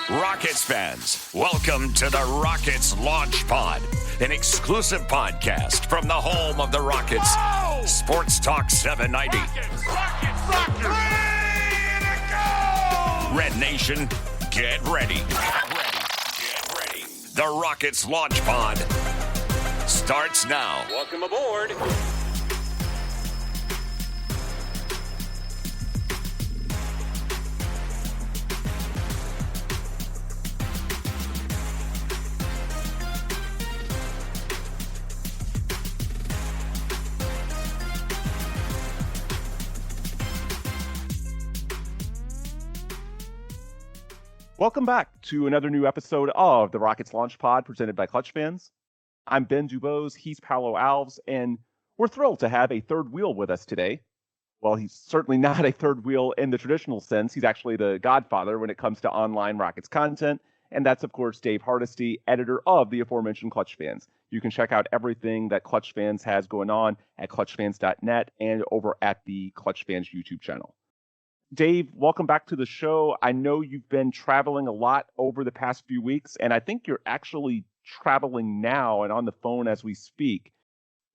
Rockets fans, welcome to the Rockets Launch Pod, an exclusive podcast from the home of the Rockets. Oh! Sports Talk 790. Rockets. Red Nation, get ready. Get ready. The Rockets Launch Pod starts now. Welcome aboard. Welcome back to another new episode of the Rockets Launch Pod presented by ClutchFans. I'm Ben DuBose, he's Paulo Alves, and we're thrilled to have a third wheel with us today. Well, he's certainly not a third wheel in the traditional sense. He's actually the godfather when it comes to online Rockets content, and that's, of course, Dave Hardisty, editor of the aforementioned ClutchFans. You can check out everything that ClutchFans has going on at clutchfans.net and over at the ClutchFans YouTube channel. Dave, welcome back to the show. I know you've been traveling a lot over the past few weeks, and I think you're actually traveling now and on the phone as we speak.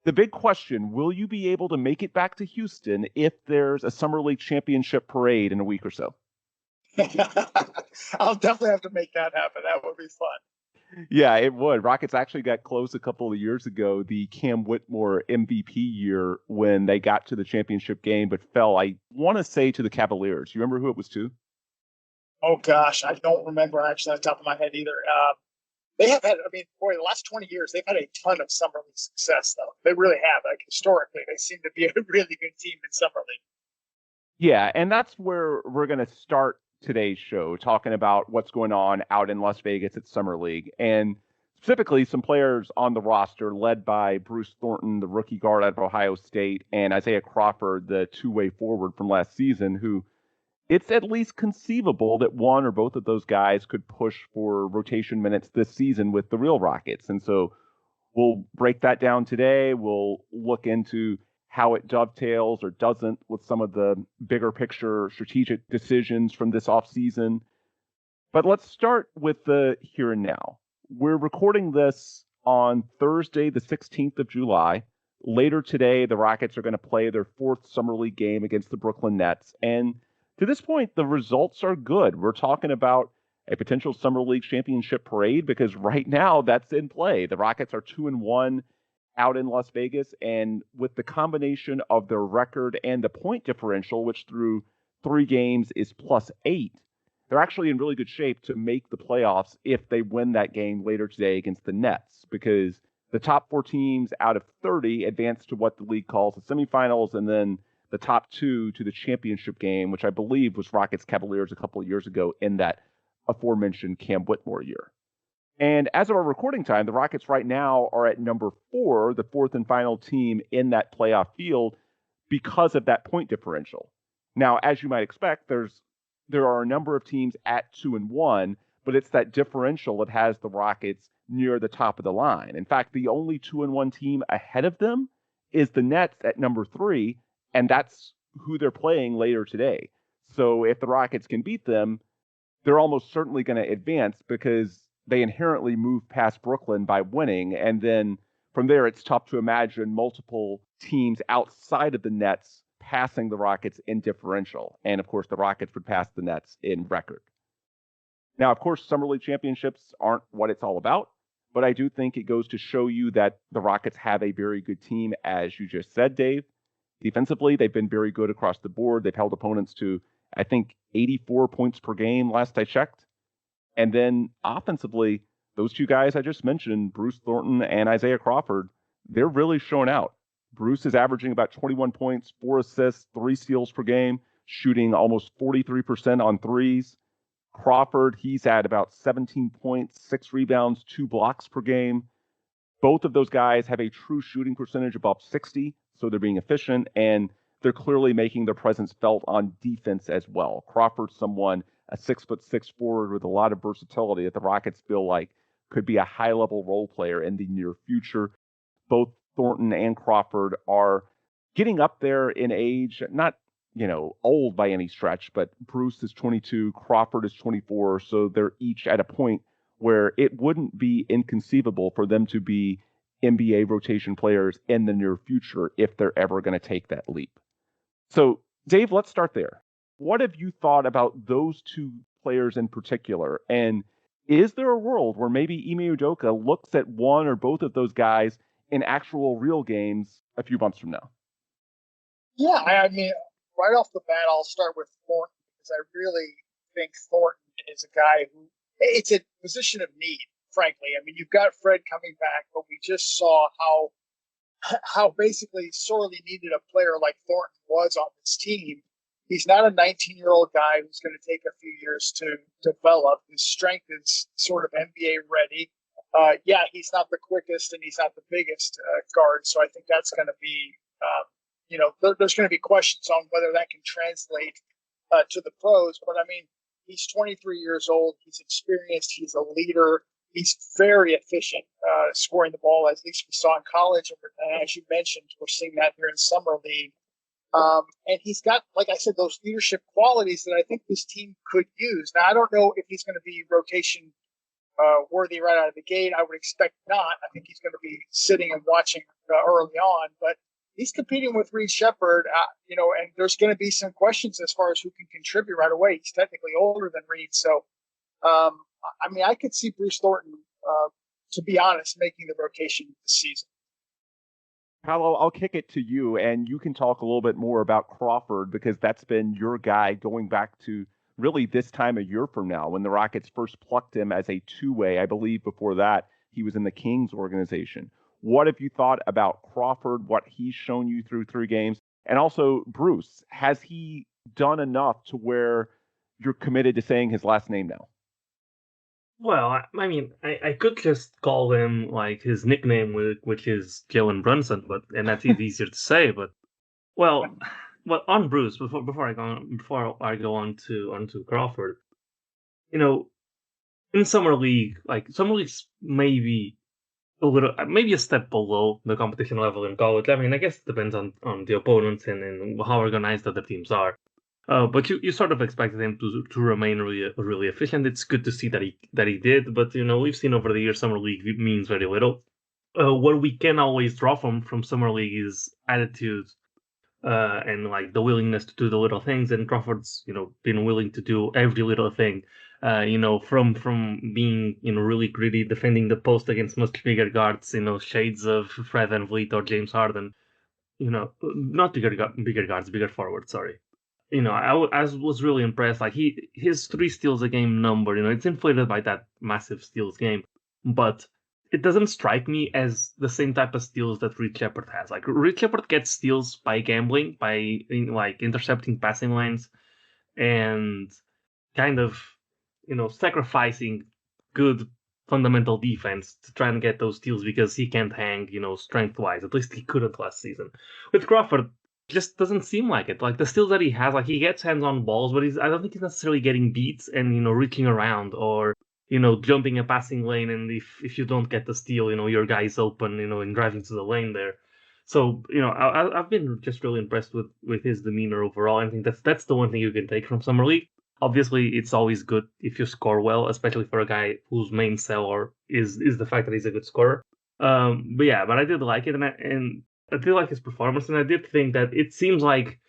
The big question, will you be able to make it back to Houston if there's a Summer League Championship parade in a week or so? I'll definitely have to make that happen. That would be fun. Yeah, it would. Rockets actually got close a couple of years ago, the Cam Whitmore MVP year, when they got to the championship game, but fell, I want to say, to the Cavaliers. You remember who it was to? Oh, gosh. I don't remember actually on the top of my head either. They have had, the last 20 years, they've had a ton of Summer League success, though. They really have. Like, historically, they seem to be a really good team in Summer League. Yeah, and that's where we're going to start today's show, talking about what's going on out in Las Vegas at Summer League, and specifically some players on the roster led by Bruce Thornton, the rookie guard out of Ohio State, and Isaiah Crawford, the two-way forward from last season, who it's at least conceivable that one or both of those guys could push for rotation minutes this season with the real Rockets. And so we'll break that down today. We'll look into how it dovetails or doesn't with some of the bigger picture strategic decisions from this offseason. But let's start with the here and now. We're recording this on Thursday, the 16th of July. Later today, the Rockets are going to play their fourth Summer League game against the Brooklyn Nets. And to this point, the results are good. We're talking about a potential Summer League championship parade because right now that's in play. The Rockets are 2-1 out in Las Vegas, and with the combination of their record and the point differential, which through 3 games is +8, they're actually in really good shape to make the playoffs if they win that game later today against the Nets, because the top 4 teams out of 30 advance to what the league calls the semifinals, and then the top 2 to the championship game, which I believe was Rockets Cavaliers a couple of years ago in that aforementioned Cam Whitmore year. And as of our recording time, the Rockets right now are at number 4, the fourth and final team in that playoff field because of that point differential. Now, as you might expect, there are a number of teams at 2-1, but it's that differential that has the Rockets near the top of the line. In fact, the only 2-1 team ahead of them is the Nets at number 3, and that's who they're playing later today. So if the Rockets can beat them, they're almost certainly going to advance because they inherently move past Brooklyn by winning. And then from there, it's tough to imagine multiple teams outside of the Nets passing the Rockets in differential. And of course, the Rockets would pass the Nets in record. Now, of course, Summer League championships aren't what it's all about, but I do think it goes to show you that the Rockets have a very good team, as you just said, Dave. Defensively, they've been very good across the board. They've held opponents to, I think, 84 points per game last I checked. And then offensively, those 2 guys I just mentioned, Bruce Thornton and Isaiah Crawford, they're really showing out. Bruce is averaging about 21 points, 4 assists, 3 steals per game, shooting almost 43% on threes. Crawford, he's at about 17 points, 6 rebounds, 2 blocks per game. Both of those guys have a true shooting percentage above 60, so they're being efficient, and they're clearly making their presence felt on defense as well. Crawford's someone, a 6'6" forward with a lot of versatility that the Rockets feel like could be a high-level role player in the near future. Both Thornton and Crawford are getting up there in age, not old by any stretch, but Bruce is 22, Crawford is 24, so they're each at a point where it wouldn't be inconceivable for them to be NBA rotation players in the near future if they're ever going to take that leap. So, Dave, let's start there. What have you thought about those two players in particular? And is there a world where maybe Ime Udoka looks at one or both of those guys in actual real games a few months from now? Yeah, I mean, right off the bat, I'll start with Thornton because I really think Thornton is a guy who it's a position of need, frankly. I mean, you've got Fred coming back, but we just saw how basically sorely needed a player like Thornton was on this team. He's not a 19-year-old guy who's going to take a few years to develop. His strength is sort of NBA ready. Yeah, he's not the quickest and he's not the biggest guard, so I think that's going to be, there's going to be questions on whether that can translate to the pros. But I mean, he's 23 years old. He's experienced. He's a leader. He's very efficient scoring the ball, at least we saw in college. And as you mentioned, we're seeing that here in Summer League. And he's got, like I said, those leadership qualities that I think this team could use. Now, I don't know if he's going to be rotation worthy right out of the gate. I would expect not. I think he's going to be sitting and watching early on. But he's competing with Reed Sheppard, and there's going to be some questions as far as who can contribute right away. He's technically older than Reed. So, I mean, I could see Bruce Thornton, to be honest, making the rotation this season. Paulo, I'll kick it to you, and you can talk a little bit more about Crawford because that's been your guy going back to really this time a year from now when the Rockets first plucked him as a two-way. I believe before that he was in the Kings organization. What have you thought about Crawford, what he's shown you through 3 games? And also, Bruce, has he done enough to where you're committed to saying his last name now? Well, I mean, I could just call him like his nickname, which is Jalen Brunson, and that's easier to say. But on Bruce, before I go on to Crawford, in summer league, like summer league's maybe a step below the competition level in college. I mean, I guess it depends on the opponents and how organized other teams are. But you sort of expected him to remain really efficient. It's good to see that he did, but we've seen over the years summer league means very little. What we can always draw from summer league is attitude, and like the willingness to do the little things. And Crawford's been willing to do every little thing. From being really gritty, defending the post against much bigger guards, shades of Fred VanVleet or James Harden. Not bigger guards, bigger forwards. Sorry. I was really impressed. Like his 3 steals a game number, it's inflated by that massive steals game, but it doesn't strike me as the same type of steals that Reed Sheppard has. Like Reed Sheppard gets steals by gambling, by intercepting passing lanes, and kind of sacrificing good fundamental defense to try and get those steals because he can't hang, strength wise. At least he couldn't last season. With Crawford, just doesn't seem like it. Like the steals that he has, like he gets hands on balls, but I don't think he's necessarily getting beats and reaching around or jumping a passing lane. And if you don't get the steal, your guy's open, and driving to the lane there. So I've been just really impressed with his demeanor overall. I think that's the one thing you can take from summer league. Obviously, it's always good if you score well, especially for a guy whose main seller is the fact that he's a good scorer. But I did like it, and I did like his performance, and I did think that it seems like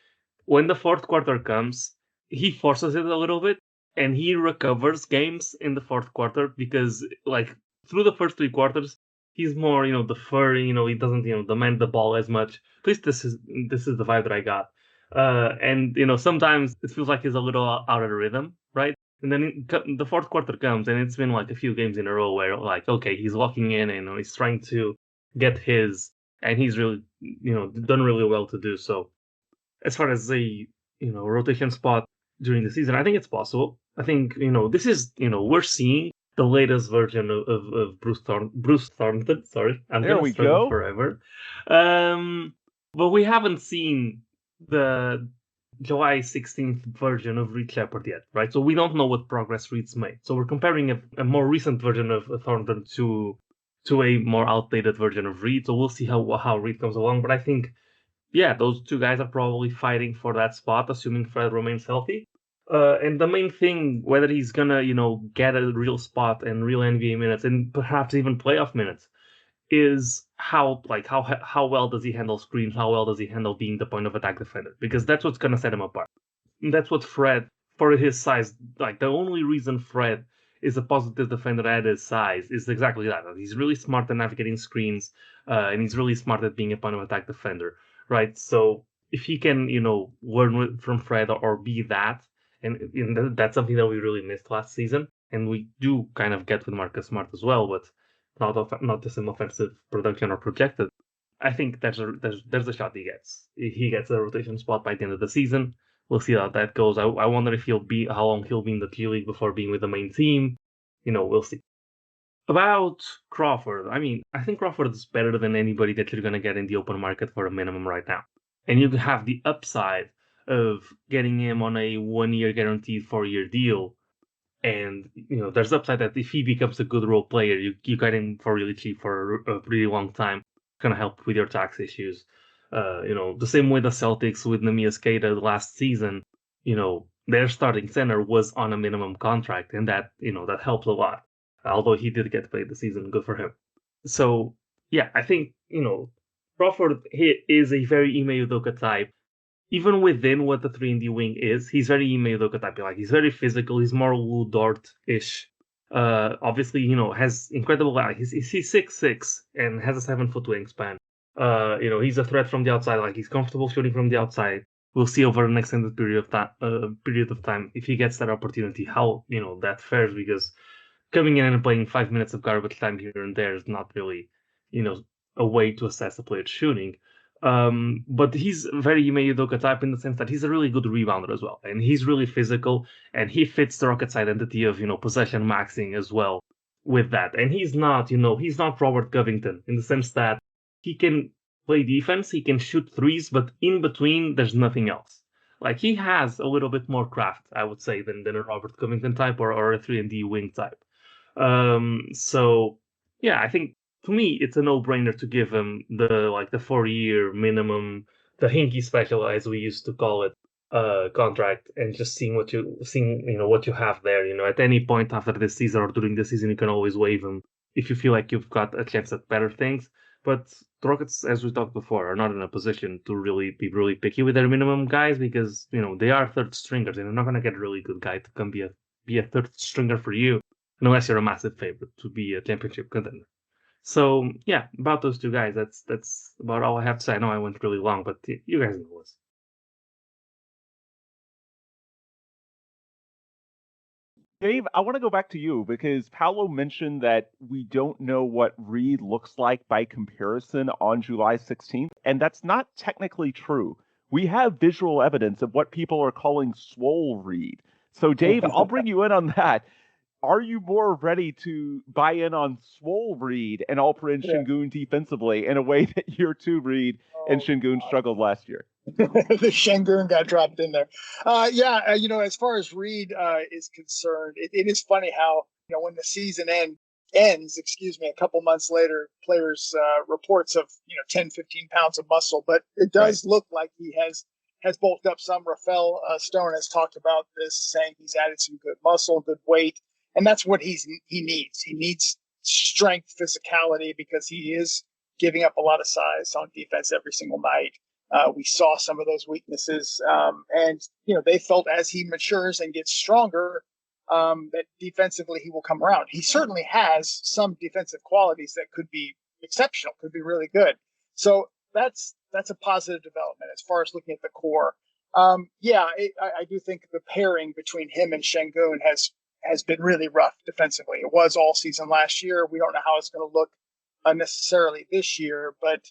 when the fourth quarter comes, he forces it a little bit, and he recovers games in the fourth quarter because, like, through the first 3 quarters, he's more, deferring, he doesn't, demand the ball as much. At least this is the vibe that I got. And, sometimes it feels like he's a little out of rhythm, right? And then the fourth quarter comes, and it's been like a few games in a row where, like, okay, he's locking in and he's trying to get his. And he's really, done really well to do so. As far as a, rotation spot during the season, I think it's possible. I think, this is, we're seeing the latest version of Bruce Thornton. Sorry, I'm there gonna we struggle go forever. But we haven't seen the July 16th version of Reed Sheppard yet, right? So we don't know what progress Reed's made. So we're comparing a more recent version of Thornton to a more outdated version of Reed. So we'll see how Reed comes along. But I think yeah, those two guys are probably fighting for that spot, assuming Fred remains healthy. And the main thing, whether he's gonna, get a real spot and real NBA minutes and perhaps even playoff minutes, is how well does he handle screens? How well does he handle being the point of attack defender? Because that's what's gonna set him apart. And that's what Fred, for his size, the only reason Fred is a positive defender at his size is exactly that. He's really smart at navigating screens, and he's really smart at being a point of attack defender, right? So if he can, learn from Fred or be that, and that's something that we really missed last season, and we do kind of get with Marcus Smart as well, but not the same offensive production or projected. I think there's a shot he gets. He gets a rotation spot by the end of the season. We'll see how that goes. I wonder if how long he'll be in the G League before being with the main team. We'll see. About Crawford, I think Crawford is better than anybody that you're going to get in the open market for a minimum right now. And you have the upside of getting him on a 1-year guaranteed 4-year deal. And, there's upside that if he becomes a good role player, you get him for really cheap for a really long time. It's going to help with your tax issues. The same way the Celtics with Nemias Keita last season, their starting center was on a minimum contract, and that helped a lot. Although he did get paid the season, good for him. So yeah, I think Crawford is a very Ime Udoka type. Even within what the 3-and-D wing is, he's very Ime Udoka type. He's very physical. He's more Lou Dort-ish. Obviously, has incredible. He's 6'6" and has a 7-foot wingspan. He's a threat from the outside. He's comfortable shooting from the outside. We'll see over an extended period of time if he gets that opportunity, how that fares, because coming in and playing 5 minutes of garbage time here and there is not really, a way to assess a player's shooting. But he's very Ime Udoka type in the sense that he's a really good rebounder as well, and he's really physical, and he fits the Rockets' identity of possession maxing as well with that. And he's not Robert Covington in the sense that he can play defense, he can shoot threes, but in between there's nothing else. He has a little bit more craft, I would say, than a Robert Covington type or a 3-and-D wing type. So yeah, I think to me it's a no-brainer to give him the 4-year minimum, the hinky special as we used to call it, contract, and just seeing what you have there. At any point after this season or during the season, you can always waive him if you feel like you've got a chance at better things. But the Rockets, as we talked before, are not in a position to really be really picky with their minimum guys because they are third stringers, and they're not going to get a really good guy to come be a third stringer for you unless you're a massive favorite to be a championship contender. So yeah, about those two guys, that's about all I have to say. I know I went really long, but you guys know this. Dave, I want to go back to you because Paulo mentioned that we don't know what Reed looks like by comparison on July 16th, and that's not technically true. We have visual evidence of what people are calling swole Reed. So Dave, I'll bring you in on that. Are you more ready to buy in on swole Reed and Alperen Şengün defensively in a way that year 2 Reed and Şengün struggled last year? The Şengün got dropped in there. As far as Reed is concerned, it is funny how, when the season ends, a couple months later, players reports of, 10, 15 pounds of muscle, but it does look like he has bulked up some. Rafael Stone has talked about this, saying he's added some good muscle, good weight. And that's what he needs. He needs strength, physicality, because he is giving up a lot of size on defense every single night. We saw some of those weaknesses. And they felt as he matures and gets stronger, that defensively he will come around. He certainly has some defensive qualities that could be exceptional, could be really good. So that's a positive development as far as looking at the core. I do think the pairing between him and Şengün has been really rough defensively. It was all season last year. We don't know how it's going to look necessarily this year, but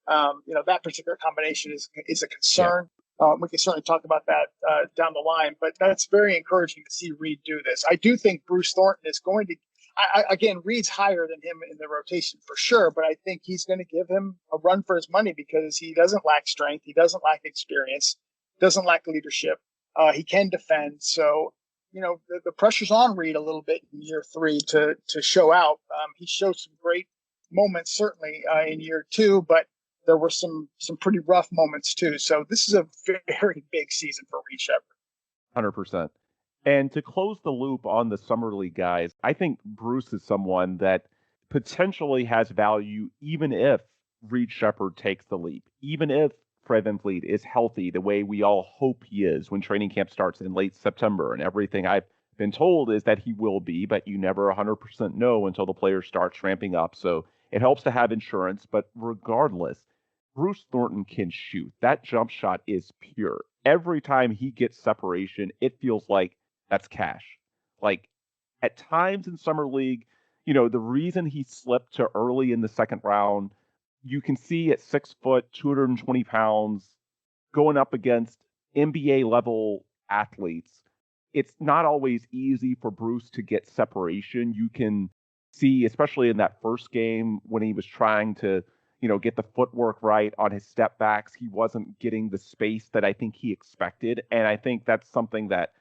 that particular combination is a concern. We can certainly talk about that down the line, but that's very encouraging to see Reed do this. I do think Bruce Thornton is going to, again, Reed's higher than him in the rotation for sure, but I think he's going to give him a run for his money because he doesn't lack strength. He doesn't lack experience, doesn't lack leadership. He can defend. So, the pressure's on Reed a little bit in year 3 to show out. He showed some great moments, certainly in year 2, but there were some pretty rough moments too. So this is a very big season for Reed Shepherd. 100%. And to close the loop on the Summer League guys, I think Bruce is someone that potentially has value even if Reed Shepherd takes the leap, even if Fred VanVleet is healthy the way we all hope he is when training camp starts in late September. And everything I've been told is that he will be, but you never 100% know until the player starts ramping up. So it helps to have insurance. But regardless, Bruce Thornton can shoot. That jump shot is pure. Every time he gets separation, it feels like that's cash. Like at times in Summer League, the reason he slipped to early in the second round, you can see at 6 foot, 220 pounds, going up against NBA level athletes, it's not always easy for Bruce to get separation. You can see, especially in that first game when he was trying to, get the footwork right on his step backs, he wasn't getting the space that I think he expected. And I think that's something that,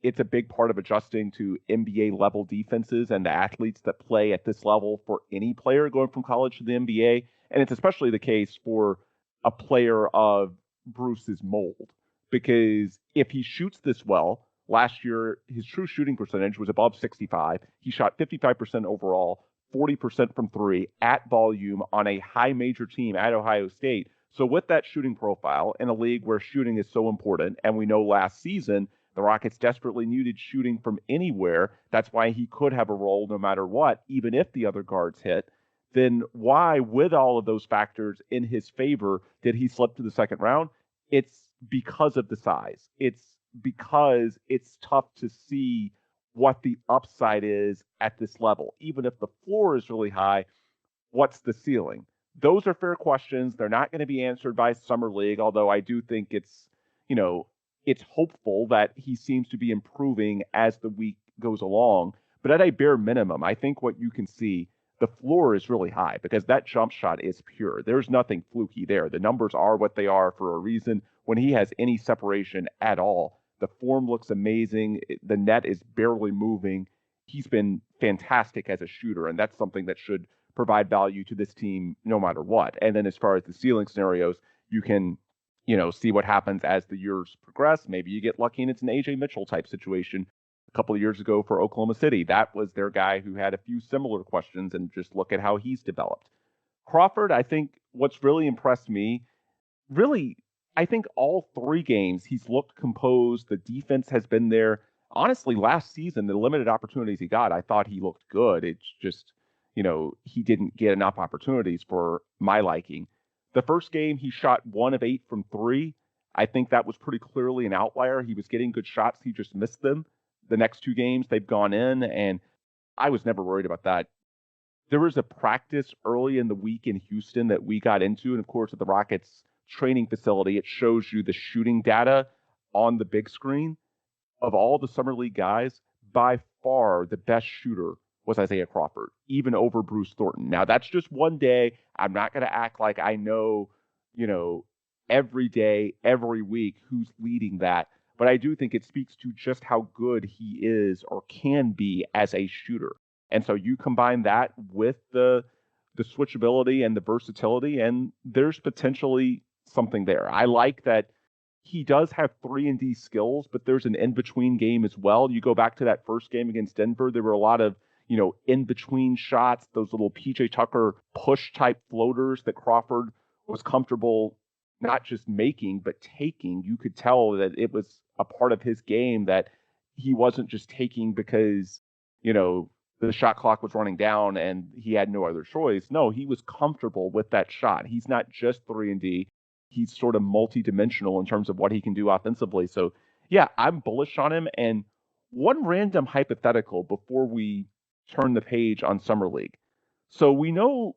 it's a big part of adjusting to NBA level defenses and the athletes that play at this level for any player going from college to the NBA. And it's especially the case for a player of Bruce's mold, because if he shoots this well, last year, his true shooting percentage was above 65. He shot 55% overall, 40% from three at volume on a high major team at Ohio State. So with that shooting profile in a league where shooting is so important, and we know last season, the Rockets desperately needed shooting from anywhere. That's why he could have a role no matter what, even if the other guards hit. Then why, with all of those factors in his favor, did he slip to the second round? It's because of the size. It's because it's tough to see what the upside is at this level. Even if the floor is really high, what's the ceiling? Those are fair questions. They're not going to be answered by Summer League, although I do think it's hopeful that he seems to be improving as the week goes along. But at a bare minimum, I think what you can see, the floor is really high because that jump shot is pure. There's nothing fluky there. The numbers are what they are for a reason. When he has any separation at all, the form looks amazing. The net is barely moving. He's been fantastic as a shooter, and that's something that should provide value to this team no matter what. And then as far as the ceiling scenarios, you can see what happens as the years progress. Maybe you get lucky and it's an AJ Mitchell type situation. A couple of years ago for Oklahoma City, that was their guy who had a few similar questions, and just look at how he's developed. Crawford, I think what's really impressed me, I think all 3 games he's looked composed. The defense has been there. Honestly, last season, the limited opportunities he got, I thought he looked good. It's just, he didn't get enough opportunities for my liking. The first game, he shot 1 of 8 from 3. I think that was pretty clearly an outlier. He was getting good shots. He just missed them. The next 2 games, they've gone in, and I was never worried about that. There was a practice early in the week in Houston that we got into, and of course, at the Rockets training facility, it shows you the shooting data on the big screen. Of all the Summer League guys, by far the best shooter was Isaiah Crawford, even over Bruce Thornton. Now, that's just one day. I'm not going to act like I know, every day, every week who's leading that. But I do think it speaks to just how good he is or can be as a shooter. And so you combine that with the switchability and the versatility, and there's potentially something there. I like that he does have 3-and-D skills, but there's an in-between game as well. You go back to that first game against Denver, there were a lot of, in-between shots, those little PJ Tucker push-type floaters that Crawford was comfortable not just making, but taking. You could tell that it was a part of his game that he wasn't just taking because, the shot clock was running down and he had no other choice. No, he was comfortable with that shot. He's not just 3-and-D. He's sort of multi-dimensional in terms of what he can do offensively. So, yeah, I'm bullish on him. And one random hypothetical before we turn the page on Summer League. So we know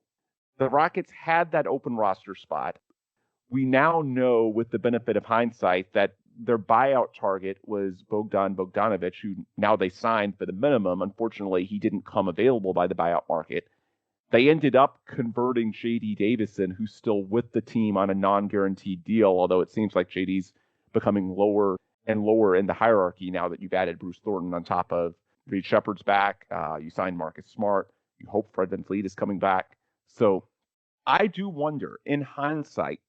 the Rockets had that open roster spot. We now know, with the benefit of hindsight, that their buyout target was Bogdan Bogdanovic, who now they signed for the minimum. Unfortunately, he didn't come available by the buyout market. They ended up converting J.D. Davison, who's still with the team on a non-guaranteed deal, although it seems like J.D.'s becoming lower and lower in the hierarchy now that you've added Bruce Thornton on top of Reed Shepherd's back. You signed Marcus Smart. You hope Fred VanVleet is coming back. So I do wonder, in hindsight,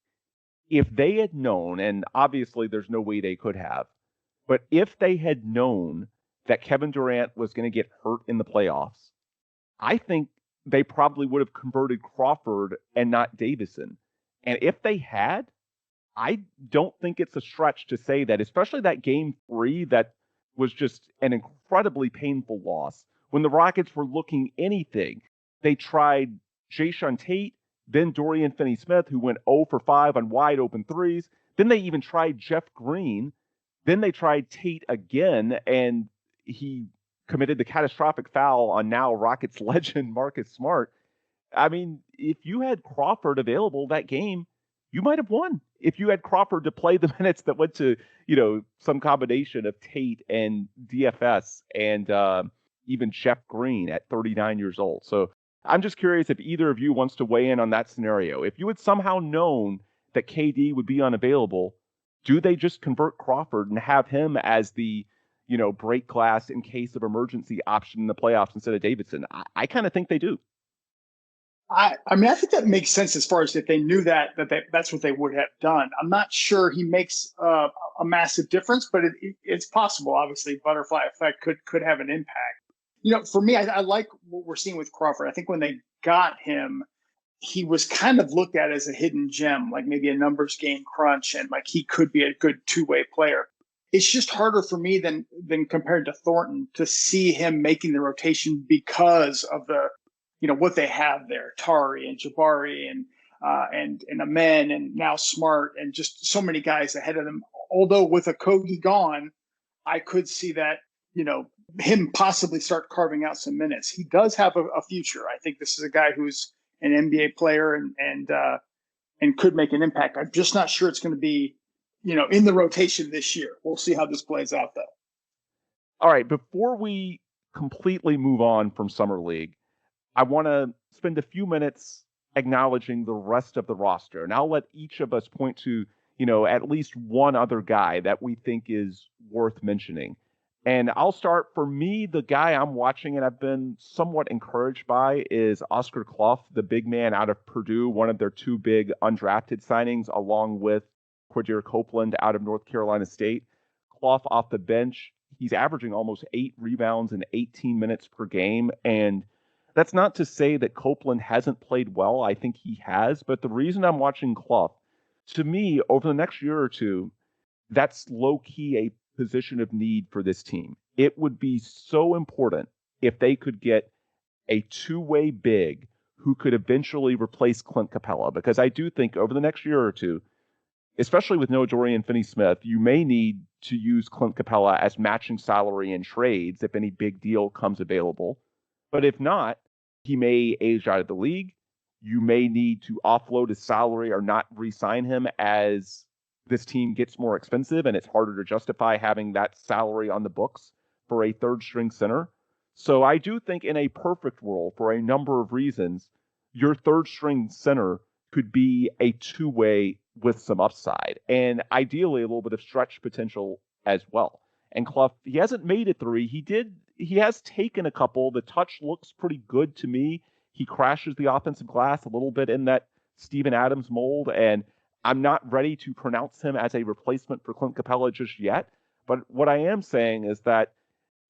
if they had known, and obviously there's no way they could have, but if they had known that Kevin Durant was going to get hurt in the playoffs, I think they probably would have converted Crawford and not Davison. And if they had, I don't think it's a stretch to say that, especially that game 3 that was just an incredibly painful loss. When the Rockets were looking anything, they tried Jayshawn Tate, then Dorian Finney-Smith, who went 0 for 5 on wide open threes. Then they even tried Jeff Green. Then they tried Tate again, and he committed the catastrophic foul on now Rockets legend Marcus Smart. I mean, if you had Crawford available that game, you might have won. If you had Crawford to play the minutes that went to, some combination of Tate and DFS and even Jeff Green at 39 years old. So I'm just curious if either of you wants to weigh in on that scenario. If you had somehow known that KD would be unavailable, do they just convert Crawford and have him as the, break glass in case of emergency option in the playoffs instead of Davidson? I kind of think they do. I think that makes sense as far as if they knew that's what they would have done. I'm not sure he makes a massive difference, but it's possible. Obviously, butterfly effect could have an impact. For me, I like what we're seeing with Crawford. I think when they got him, he was kind of looked at as a hidden gem, like maybe a numbers game crunch, and like he could be a good two-way player. It's just harder for me than compared to Thornton to see him making the rotation because of the what they have there, Tari and Jabari and Amen and now Smart and just so many guys ahead of them. Although with Okogie gone, I could see that, him possibly start carving out some minutes. He does have a future. I think this is a guy who's an NBA player and could make an impact. I'm just not sure it's going to be, in the rotation this year. We'll see how this plays out though. All right. Before we completely move on from Summer League, I want to spend a few minutes acknowledging the rest of the roster. And I'll let each of us point to, at least one other guy that we think is worth mentioning. And I'll start, for me, the guy I'm watching and I've been somewhat encouraged by is Oscar Clough, the big man out of Purdue, one of their 2 big undrafted signings, along with Quadir Copeland out of North Carolina State. Clough off the bench, he's averaging almost 8 rebounds in 18 minutes per game. And that's not to say that Copeland hasn't played well. I think he has. But the reason I'm watching Clough, to me, over the next year or two, that's low-key a position of need for this team. It would be so important if they could get a two-way big who could eventually replace Clint Capella. Because I do think over the next year or two, especially with no Dorian Finney-Smith, you may need to use Clint Capella as matching salary in trades if any big deal comes available. But if not, he may age out of the league. You may need to offload his salary or not re-sign him as this team gets more expensive and it's harder to justify having that salary on the books for a third-string center. So I do think in a perfect world, for a number of reasons, your third-string center could be a two-way with some upside and ideally a little bit of stretch potential as well. And Clough, he hasn't made a 3. He has taken a couple. The touch looks pretty good to me. He crashes the offensive glass a little bit in that Steven Adams mold, and I'm not ready to pronounce him as a replacement for Clint Capella just yet. But what I am saying is that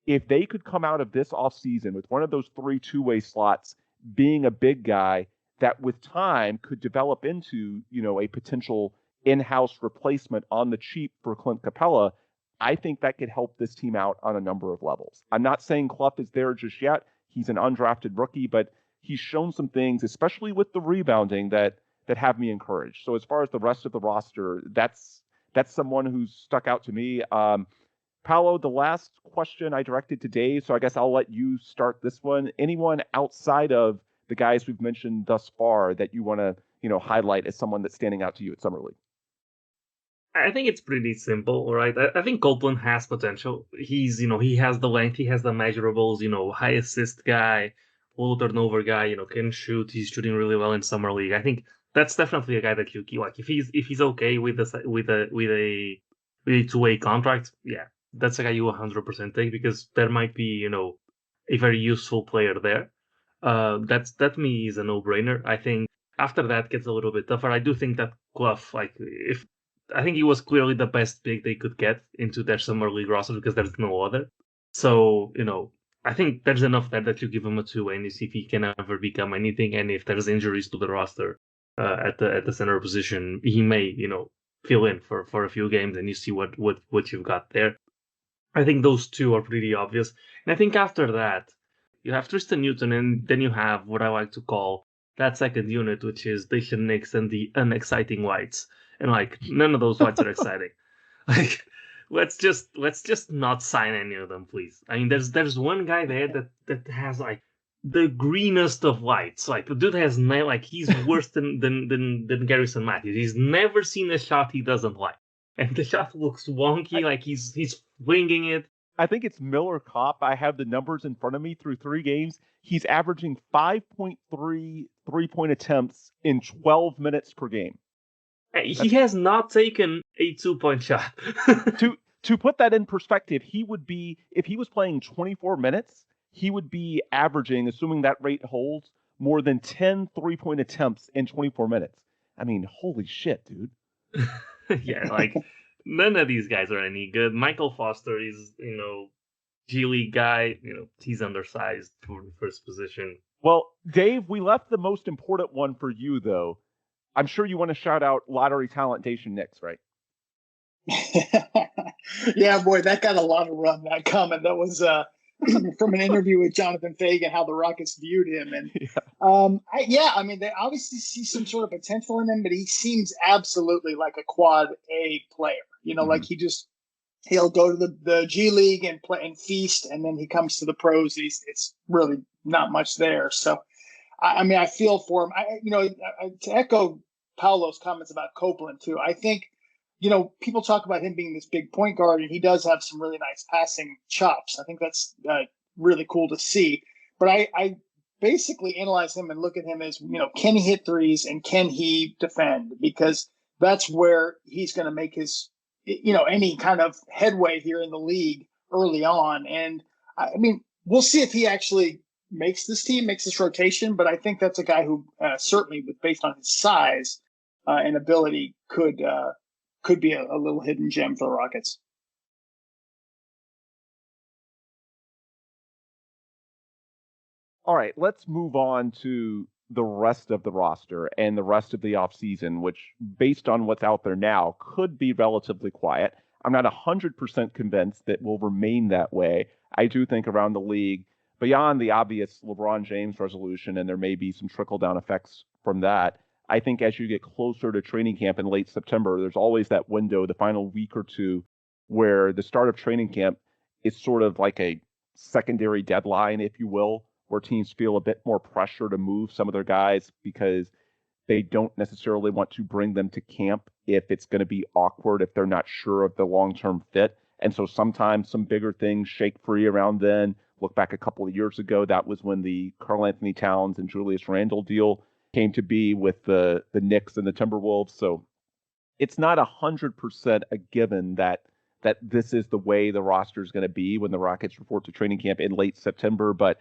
if they could come out of this offseason with one of those 3 two-way slots being a big guy that with time could develop into, a potential in-house replacement on the cheap for Clint Capella, I think that could help this team out on a number of levels. I'm not saying Clough is there just yet. He's an undrafted rookie, but he's shown some things, especially with the rebounding, that have me encouraged. So as far as the rest of the roster, that's someone who's stuck out to me. Paulo, the last question I directed to Dave, so I guess I'll let you start this one. Anyone outside of the guys we've mentioned thus far that you want to, highlight as someone that's standing out to you at Summer League? I think it's pretty simple, right? I think Copeland has potential. He's, he has the length, he has the measurables, high assist guy, low turnover guy, can shoot. He's shooting really well in Summer League. I think that's definitely a guy that you like. If he's okay with a two-way contract, yeah, that's a guy you 100% take because there might be, a very useful player there. That to me is a no-brainer. I think After that gets a little bit tougher. I do think that Clough, I think he was clearly the best pick they could get into their summer league roster because there's no other. So, I think there's enough there that you give him a 2 and you see if he can ever become anything. And if there's injuries to the roster at the center position, he may, fill in for a few games and you see what you've got there. I think those two are pretty obvious. And I think after that, you have Tristan Newton, and then you have what I like to call that second unit, which is Dacian Nix and the unexciting whites. And none of those whites are exciting. Let's just not sign any of them, please. I mean, there's one guy there that has the greenest of whites. The dude has he's worse than Garrison Matthews. He's never seen a shot he doesn't like. And the shot looks wonky, he's winging it. I think it's Miller Kopp. I have the numbers in front of me through 3 games. He's averaging 5.3 3-point attempts in 12 minutes per game. He has not taken a 2-point shot. To put that in perspective, he would be, if he was playing 24 minutes, he would be averaging, assuming that rate holds, more than 10 3-point attempts in 24 minutes. I mean, holy shit, dude. Yeah, none of these guys are any good. Michael Foster is, G League guy. He's undersized for the first position. Well, Dave, we left the most important one for you, though. I'm sure you want to shout out lottery talent Dacian Nix, right? Yeah, boy, that got a lot of run, that comment. That was from an interview with Jonathan Fagan, how the Rockets viewed him. And I mean, they obviously see some sort of potential in him, but he seems absolutely like a quad A player. He'll go to the G League and play and feast, and then he comes to the pros. It's really not much there. So, I mean, I feel for him. To echo Paulo's comments about Copeland too, I think, people talk about him being this big point guard, and he does have some really nice passing chops. I think that's really cool to see. But I basically analyze him and look at him as, can he hit threes and can he defend? Because that's where he's going to make his, any kind of headway here in the league early on. And I mean, we'll see if he actually makes this team, makes this rotation. But I think that's a guy who certainly, based on his size and ability, could be a little hidden gem for the Rockets. All right, let's move on to the rest of the roster and the rest of the offseason, which, based on what's out there now, could be relatively quiet. I'm not 100% convinced that will remain that way. I do think around the league, beyond the obvious LeBron James resolution, and there may be some trickle-down effects from that, I think as you get closer to training camp in late September, there's always that window, the final week or two, where the start of training camp is sort of like a secondary deadline, if you will, where teams feel a bit more pressure to move some of their guys because they don't necessarily want to bring them to camp if it's going to be awkward, if they're not sure of the long-term fit. And so sometimes some bigger things shake free around then. Look back a couple of years ago, that was when the Karl Anthony Towns and Julius Randle deal came to be with the Knicks and the Timberwolves. So it's not 100% a given that this is the way the roster is going to be when the Rockets report to training camp in late September. But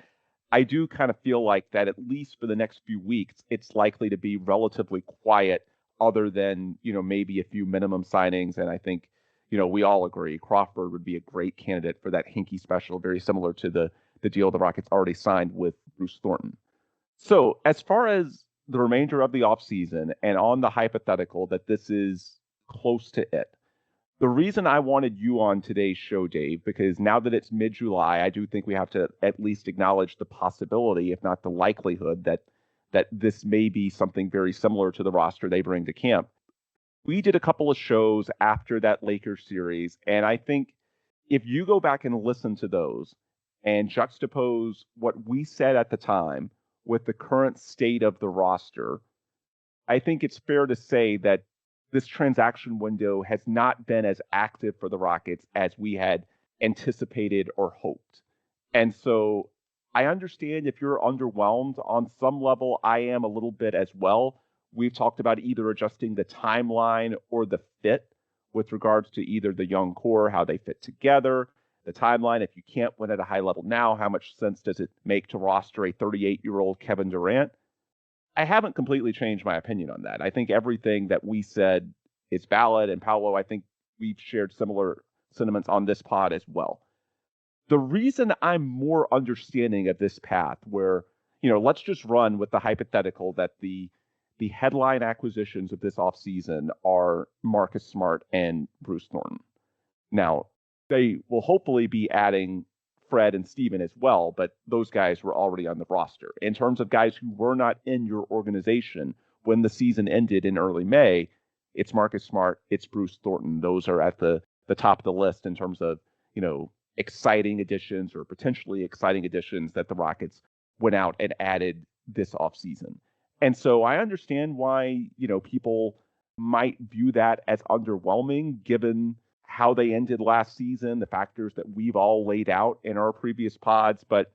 I do kind of feel like that at least for the next few weeks, it's likely to be relatively quiet other than, maybe a few minimum signings. And I think, we all agree Crawford would be a great candidate for that Hinkie special, very similar to the deal the Rockets already signed with Bruce Thornton. So as far as the remainder of the offseason and on the hypothetical that this is close to it, the reason I wanted you on today's show, Dave, because now that it's mid-July, I do think we have to at least acknowledge the possibility, if not the likelihood, that this may be something very similar to the roster they bring to camp. We did a couple of shows after that Lakers series, and I think if you go back and listen to those and juxtapose what we said at the time with the current state of the roster, I think it's fair to say that this transaction window has not been as active for the Rockets as we had anticipated or hoped. And so I understand if you're underwhelmed on some level, I am a little bit as well. We've talked about either adjusting the timeline or the fit with regards to either the young core, how they fit together, the timeline. If you can't win at a high level now, how much sense does it make to roster a 38-year-old Kevin Durant? I haven't completely changed my opinion on that. I think everything that we said is valid, and Paulo, I think we've shared similar sentiments on this pod as well. The reason I'm more understanding of this path where, let's just run with the hypothetical that the headline acquisitions of this offseason are Marcus Smart and Bruce Thornton. Now, they will hopefully be adding Fred and Steven as well, but those guys were already on the roster. In terms of guys who were not in your organization when the season ended in early May, it's Marcus Smart, it's Bruce Thornton. Those are at the top of the list in terms of, exciting additions or potentially exciting additions that the Rockets went out and added this offseason. And so I understand why, people might view that as underwhelming given how they ended last season, the factors that we've all laid out in our previous pods. But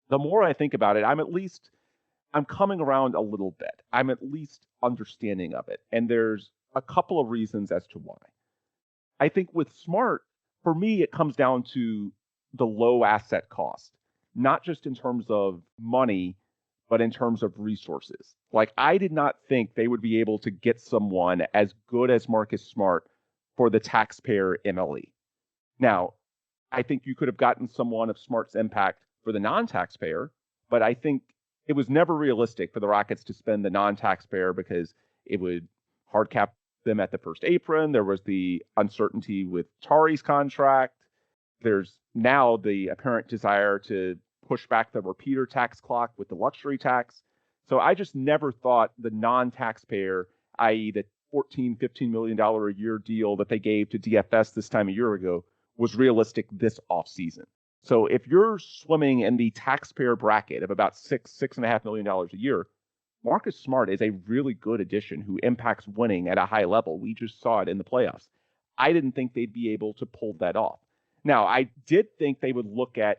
the more I think about it, I'm coming around a little bit. I'm at least understanding of it. And there's a couple of reasons as to why. I think with Smart, for me, it comes down to the low asset cost, not just in terms of money, but in terms of resources. Like, I did not think they would be able to get someone as good as Marcus Smart for the taxpayer MLE. Now, I think you could have gotten someone of Smart's impact for the non-taxpayer, but I think it was never realistic for the Rockets to spend the non-taxpayer because it would hard cap them at the first apron. There was the uncertainty with Tari's contract. There's now the apparent desire to push back the repeater tax clock with the luxury tax. So I just never thought the non-taxpayer, i.e. the $14-15 million a year deal that they gave to DFS this time a year ago, was realistic this offseason. So if you're swimming in the taxpayer bracket of about $6.5 million a year, Marcus Smart is a really good addition who impacts winning at a high level. We just saw it in the playoffs. I didn't think they'd be able to pull that off. Now, I did think they would look at,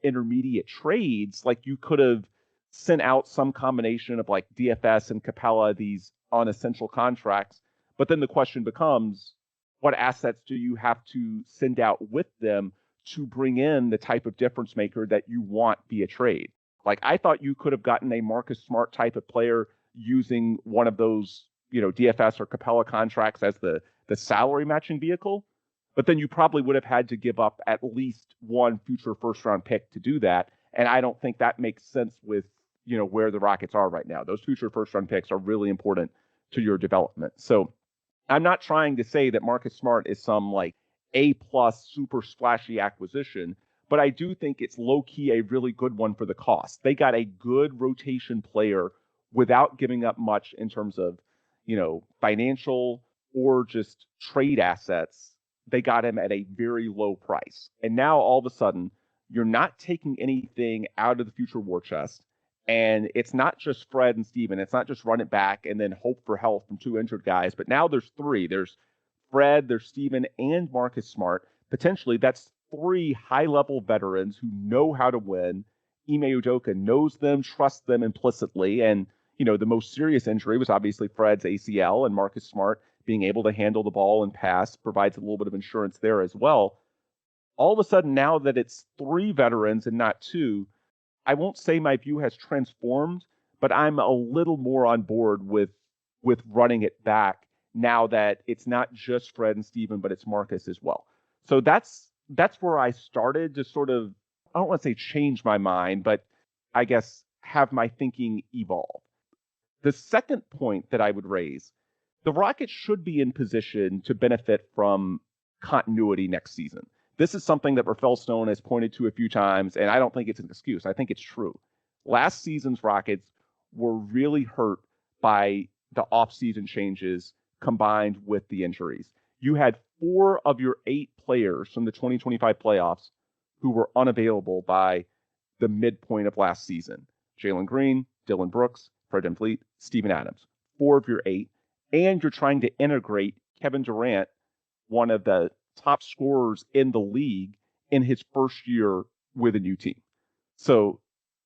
intermediate trades. Like, you could have sent out some combination of like DFS and Capella, these unessential contracts. But then the question becomes, what assets do you have to send out with them to bring in the type of difference maker that you want via trade? Like, I thought you could have gotten a Marcus Smart type of player using one of those, DFS or Capella contracts as the salary matching vehicle. But then you probably would have had to give up at least one future first round pick to do that. And I don't think that makes sense with, where the Rockets are right now. Those future first round picks are really important to your development. So I'm not trying to say that Marcus Smart is some like A+ super splashy acquisition, but I do think it's low key a really good one for the cost. They got a good rotation player without giving up much in terms of, financial or just trade assets. They got him at a very low price. And now all of a sudden, you're not taking anything out of the future war chest. And it's not just Fred and Steven. It's not just run it back and then hope for health from two injured guys. But now there's three. There's Fred, there's Steven, and Marcus Smart. Potentially, that's three high-level veterans who know how to win. Ime Udoka knows them, trusts them implicitly. And, the most serious injury was obviously Fred's ACL, and Marcus Smart being able to handle the ball and pass provides a little bit of insurance there as well. All of a sudden, now that it's three veterans and not two, I won't say my view has transformed, but I'm a little more on board with running it back now that it's not just Fred and Steven, but it's Marcus as well. So that's where I started to sort of, I don't want to say change my mind, but I guess have my thinking evolve. The second point that I would raise, the Rockets should be in position to benefit from continuity next season. This is something that Rafael Stone has pointed to a few times, and I don't think it's an excuse. I think it's true. Last season's Rockets were really hurt by the offseason changes combined with the injuries. You had 4 of your 8 players from the 2025 playoffs who were unavailable by the midpoint of last season. Jalen Green, Dylan Brooks, Fred VanVleet, Steven Adams. 4 of your 8. And you're trying to integrate Kevin Durant, one of the top scorers in the league, in his first year with a new team. So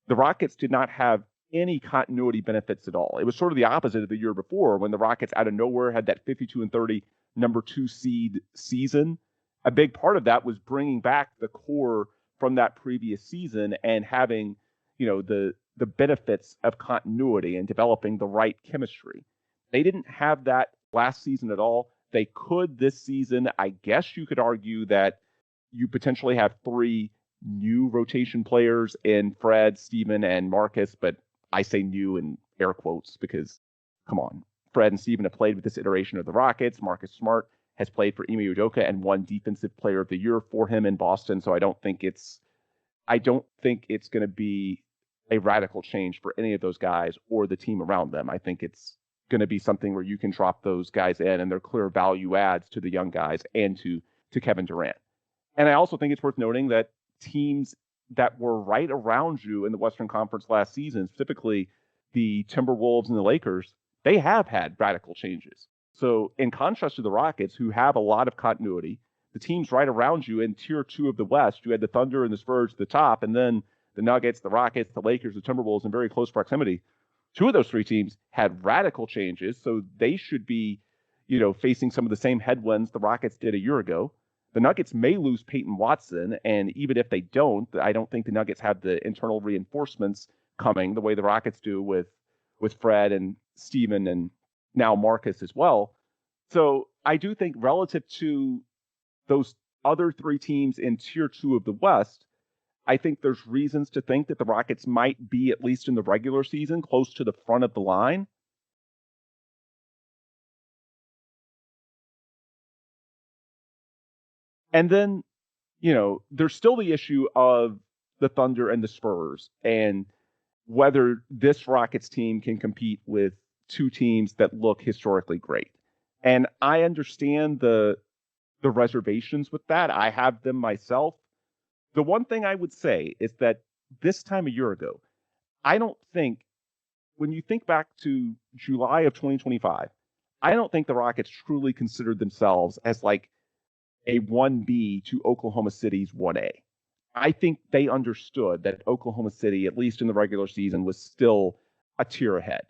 the Rockets did not have any continuity benefits at all. It was sort of the opposite of the year before when the Rockets out of nowhere had that 52-30 number 2 seed season. A big part of that was bringing back the core from that previous season and having, the the benefits of continuity and developing the right chemistry. They didn't have that last season at all. They could this season. I guess you could argue that you potentially have 3 new rotation players in Fred, Steven, and Marcus, but I say new in air quotes because, come on, Fred and Steven have played with this iteration of the Rockets. Marcus Smart has played for Ime Udoka and won Defensive Player of the Year for him in Boston, so I don't think it's going to be a radical change for any of those guys or the team around them. I think it's going to be something where you can drop those guys in and they're clear value adds to the young guys and to Kevin Durant. And I also think it's worth noting that teams that were right around you in the Western Conference last season, specifically the Timberwolves and the Lakers, they have had radical changes. So in contrast to the Rockets, who have a lot of continuity, the teams right around you in Tier 2 of the West, you had the Thunder and the Spurs at the top, and then the Nuggets, the Rockets, the Lakers, the Timberwolves in very close proximity. 2 of those 3 teams had radical changes, so they should be, facing some of the same headwinds the Rockets did a year ago. The Nuggets may lose Peyton Watson, and even if they don't, I don't think the Nuggets have the internal reinforcements coming the way the Rockets do with Fred and Steven and now Marcus as well. So I do think relative to those other 3 teams in Tier 2 of the West, I think there's reasons to think that the Rockets might be, at least in the regular season, close to the front of the line. And then, there's still the issue of the Thunder and the Spurs and whether this Rockets team can compete with 2 teams that look historically great. And I understand the reservations with that. I have them myself. The one thing I would say is that this time a year ago, I don't think, when you think back to July of 2025, I don't think the Rockets truly considered themselves as like a 1B to Oklahoma City's 1A. I think they understood that Oklahoma City, at least in the regular season, was still a tier ahead.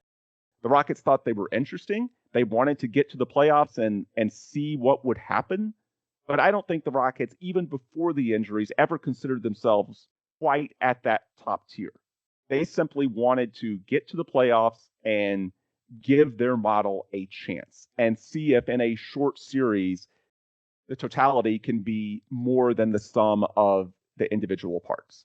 The Rockets thought they were interesting. They wanted to get to the playoffs and see what would happen. But I don't think the Rockets, even before the injuries, ever considered themselves quite at that top tier. They simply wanted to get to the playoffs and give their model a chance and see if in a short series, the totality can be more than the sum of the individual parts.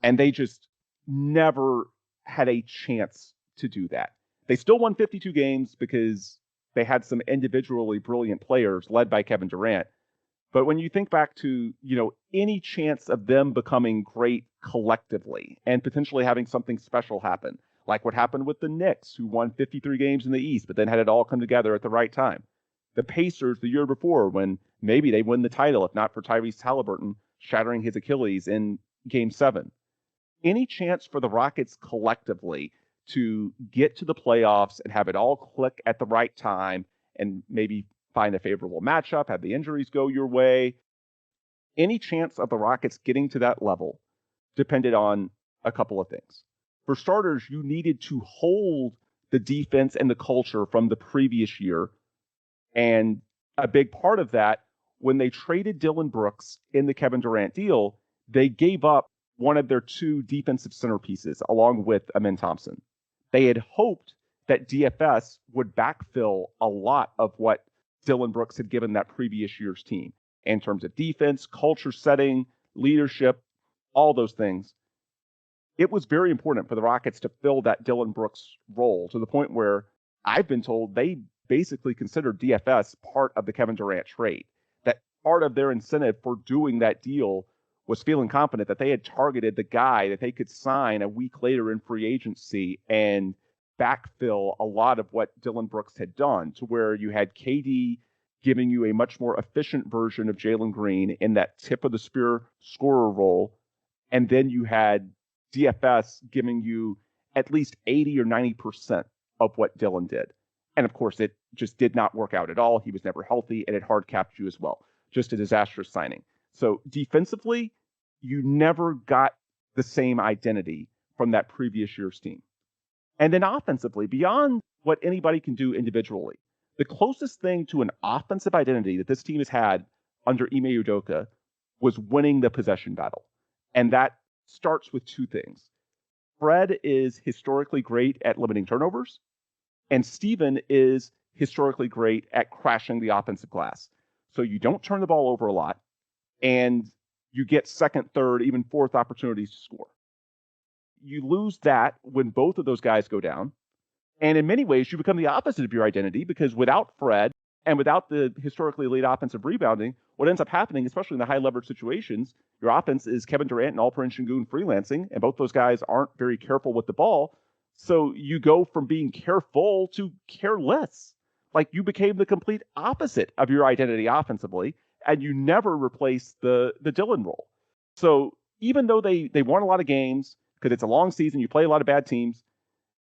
And they just never had a chance to do that. They still won 52 games because they had some individually brilliant players led by Kevin Durant. But when you think back to, any chance of them becoming great collectively and potentially having something special happen, like what happened with the Knicks, who won 53 games in the East, but then had it all come together at the right time. The Pacers the year before, when maybe they win the title, if not for Tyrese Halliburton shattering his Achilles in Game 7. Any chance for the Rockets collectively to get to the playoffs and have it all click at the right time and maybe find a favorable matchup, have the injuries go your way. Any chance of the Rockets getting to that level depended on a couple of things. For starters, you needed to hold the defense and the culture from the previous year. And a big part of that, when they traded Dillon Brooks in the Kevin Durant deal, they gave up one of their 2 defensive centerpieces along with Amin Thompson. They had hoped that DFS would backfill a lot of what Dillon Brooks had given that previous year's team in terms of defense, culture setting, leadership, all those things. It was very important for the Rockets to fill that Dillon Brooks role to the point where I've been told they basically considered DFS part of the Kevin Durant trade. That part of their incentive for doing that deal was feeling confident that they had targeted the guy that they could sign a week later in free agency and backfill a lot of what Dillon Brooks had done, to where you had KD giving you a much more efficient version of Jalen Green in that tip of the spear scorer role. And then you had DFS giving you at least 80 or 90% of what Dillon did. And of course, it just did not work out at all. He was never healthy, and it hard capped you as well. Just a disastrous signing. So defensively, you never got the same identity from that previous year's team. And then offensively, beyond what anybody can do individually, the closest thing to an offensive identity that this team has had under Ime Udoka was winning the possession battle. And that starts with 2 things. Fred is historically great at limiting turnovers, and Steven is historically great at crashing the offensive glass. So you don't turn the ball over a lot, and you get second, third, even fourth opportunities to score. You lose that when both of those guys go down. And in many ways, you become the opposite of your identity, because without Fred and without the historically elite offensive rebounding, what ends up happening, especially in the high leverage situations, your offense is Kevin Durant and Alperen Sengun freelancing, and both those guys aren't very careful with the ball. So you go from being careful to careless. Like, you became the complete opposite of your identity offensively, and you never replaced the Dillon role. So even though they won a lot of games, because it's a long season, you play a lot of bad teams,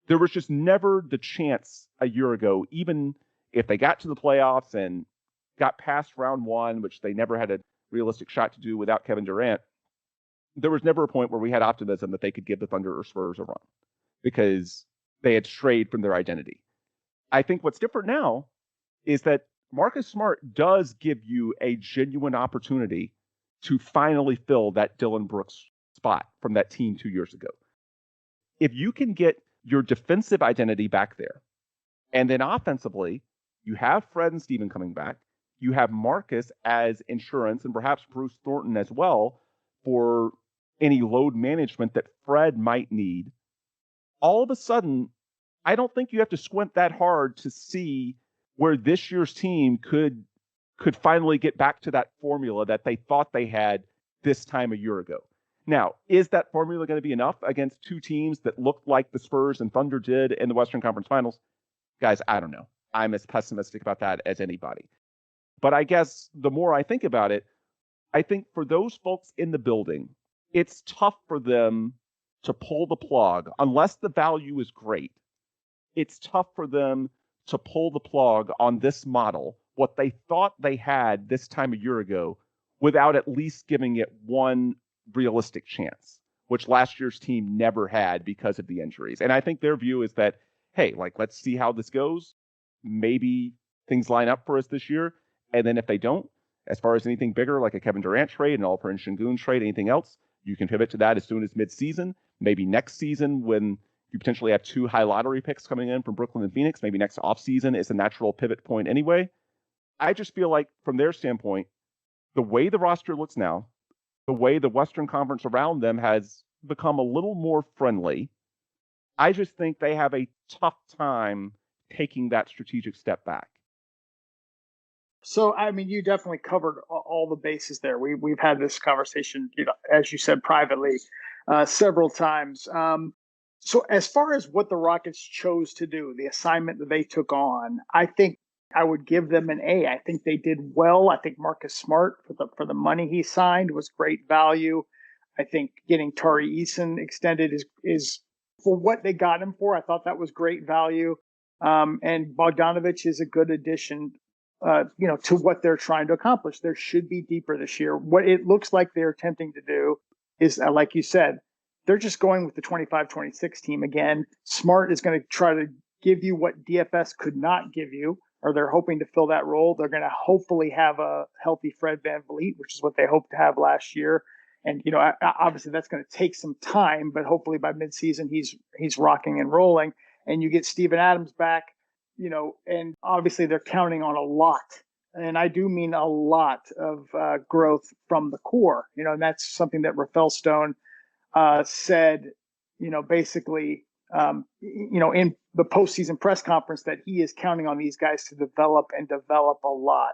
there was just never the chance a year ago, even if they got to the playoffs and got past round one, which they never had a realistic shot to do without Kevin Durant, there was never a point where we had optimism that they could give the Thunder or Spurs a run, because they had strayed from their identity. I think what's different now is that Marcus Smart does give you a genuine opportunity to finally fill that Dillon Brooks spot from that team 2 years ago. If you can get your defensive identity back there, and then offensively, you have Fred and Steven coming back, you have Marcus as insurance, and perhaps Bruce Thornton as well, for any load management that Fred might need. All of a sudden, I don't think you have to squint that hard to see where this year's team could finally get back to that formula that they thought they had this time a year ago. Now, is that formula going to be enough against two teams that looked like the Spurs and Thunder did in the Western Conference Finals? Guys, I don't know. I'm as pessimistic about that as anybody. But I guess the more I think about it, I think for those folks in the building, it's tough for them to pull the plug unless the value is great. It's tough for them to pull the plug on this model, what they thought they had this time a year ago, without at least giving it one realistic chance, which last year's team never had because of the injuries. And I think their view is that, hey, let's see how this goes. Maybe things line up for us this year. And then if they don't, as far as anything bigger, like a Kevin Durant trade, an Alperen Sengun trade, anything else, you can pivot to that as soon as midseason. Maybe next season, when you potentially have 2 high lottery picks coming in from Brooklyn and Phoenix, maybe next offseason is a natural pivot point anyway. I just feel like from their standpoint, the way the roster looks now, the way the Western Conference around them has become a little more friendly, I just think they have a tough time taking that strategic step back. So, I mean, you definitely covered all the bases there. We've had this conversation, as you said, privately, several times. So as far as what the Rockets chose to do, the assignment that they took on, I think I would give them an A. I think they did well. I think Marcus Smart, for the money he signed, was great value. I think getting Tari Eason extended is for what they got him for. I thought that was great value. And Bogdanovich is a good addition, to what they're trying to accomplish. There should be deeper this year. What it looks like they're attempting to do is, like you said, they're just going with the 25-26 team again. Smart is going to try to give you what DFS could not give you, or they're hoping to fill that role. They're going to hopefully have a healthy Fred VanVleet, which is what they hoped to have last year. And, obviously that's going to take some time, but hopefully by midseason he's rocking and rolling. And you get Steven Adams back, and obviously they're counting on a lot. And I do mean a lot of growth from the core, and that's something that Rafael Stone said, basically, in the postseason press conference, that he is counting on these guys to develop a lot.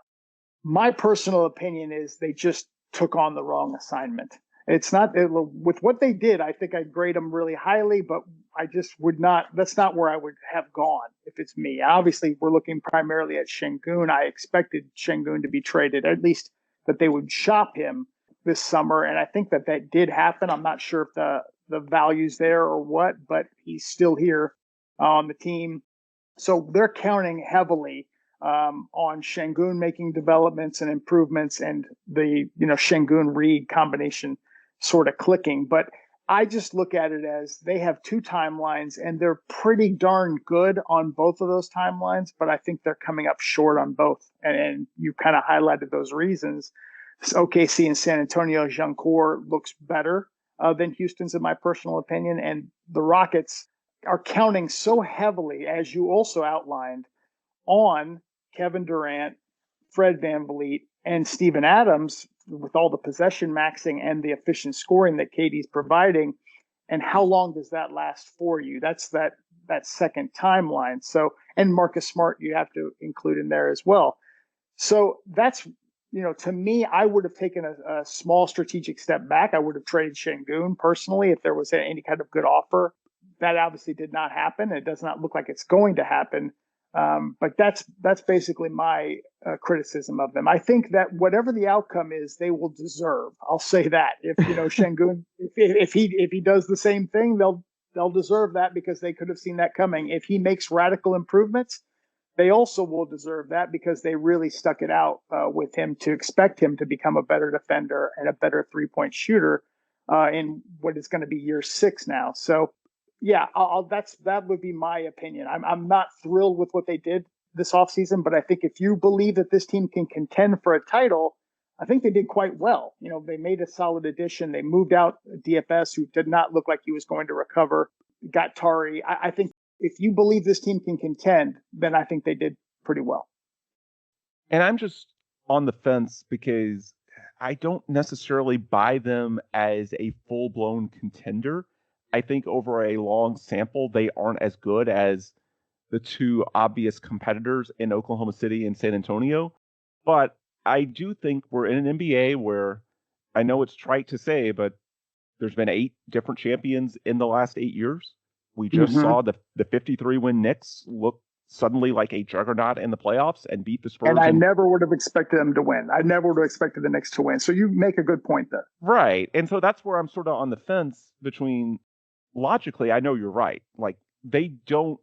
My personal opinion is they just took on the wrong assignment. It's not with what they did. I think I'd grade them really highly, but I just would not. That's not where I would have gone if it's me. Obviously, we're looking primarily at Sengun. I expected Sengun to be traded, at least that they would shop him this summer, and I think that did happen. I'm not sure if the value's there or what, but he's still here on the team. So they're counting heavily on Sengun making developments and improvements, and the Sengun Reed combination sort of clicking. But I just look at it as they have 2 timelines, and they're pretty darn good on both of those timelines. But I think they're coming up short on both, and you kind of highlighted those reasons. OKC and San Antonio, Jancourt looks better than Houston's, in my personal opinion. And the Rockets are counting so heavily, as you also outlined, on Kevin Durant, Fred VanVleet, and Steven Adams, with all the possession maxing and the efficient scoring that KD's providing. And how long does that last for you? That's that second timeline. So, and Marcus Smart, you have to include in there as well. So that's, to me, I would have taken a small strategic step back. I would have traded Şengün personally if there was any kind of good offer. That obviously did not happen. It does not look like it's going to happen. But that's basically my criticism of them. I think that whatever the outcome is, they will deserve. I'll say that if Şengün, if he does the same thing, they'll deserve that because they could have seen that coming. If he makes radical improvements, they also will deserve that because they really stuck it out with him to expect him to become a better defender and a better 3-point shooter in what is going to be year 6 now. So. Yeah, that would be my opinion. I'm not thrilled with what they did this offseason, but I think if you believe that this team can contend for a title, I think they did quite well. They made a solid addition. They moved out DFS, who did not look like he was going to recover, got Tari. I think if you believe this team can contend, then I think they did pretty well. And I'm just on the fence because I don't necessarily buy them as a full-blown contender. I think over a long sample, they aren't as good as the two obvious competitors in Oklahoma City and San Antonio. But I do think we're in an NBA where I know it's trite to say, but there's been 8 different champions in the last 8 years. We just saw the 53-win Knicks look suddenly like a juggernaut in the playoffs and beat the Spurs. And I never would have expected them to win. I never would have expected the Knicks to win. So you make a good point there. Right. And so that's where I'm sort of on the fence between. Logically, I know you're right. Like, they don't,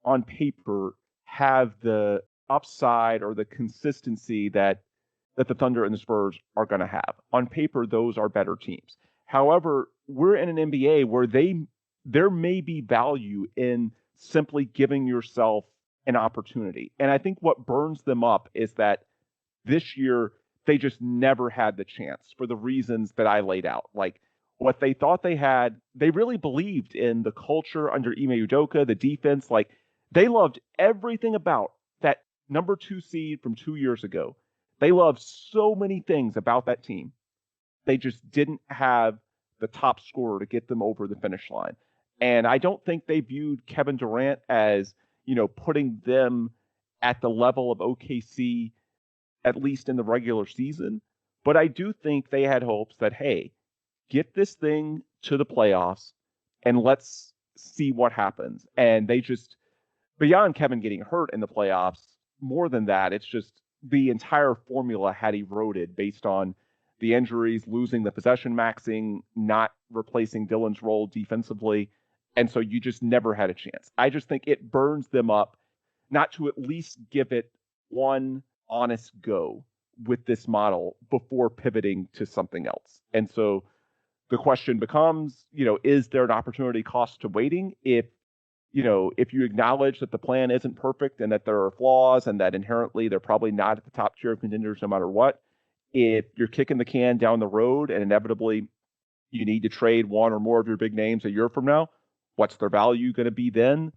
on paper, have the upside or the consistency that the Thunder and the Spurs are going to have. On paper, those are better teams. However, we're in an NBA where there may be value in simply giving yourself an opportunity. And I think what burns them up is that this year, they just never had the chance for the reasons that I laid out. Like, what they thought they had, they really believed in the culture under Ime Udoka, the defense. Like, they loved everything about that number 2 seed from 2 years ago. They loved so many things about that team. They just didn't have the top scorer to get them over the finish line. And I don't think they viewed Kevin Durant as, putting them at the level of OKC, at least in the regular season. But I do think they had hopes that, hey, get this thing to the playoffs and let's see what happens. And they just, beyond Kevin getting hurt in the playoffs, more than that, it's just the entire formula had eroded based on the injuries, losing the possession maxing, not replacing Dillon's role defensively. And so you just never had a chance. I just think it burns them up not to at least give it one honest go with this model before pivoting to something else. And so the question becomes, is there an opportunity cost to waiting? If you acknowledge that the plan isn't perfect and that there are flaws and that inherently they're probably not at the top tier of contenders no matter what, if you're kicking the can down the road and inevitably you need to trade one or more of your big names a year from now, what's their value going to be then?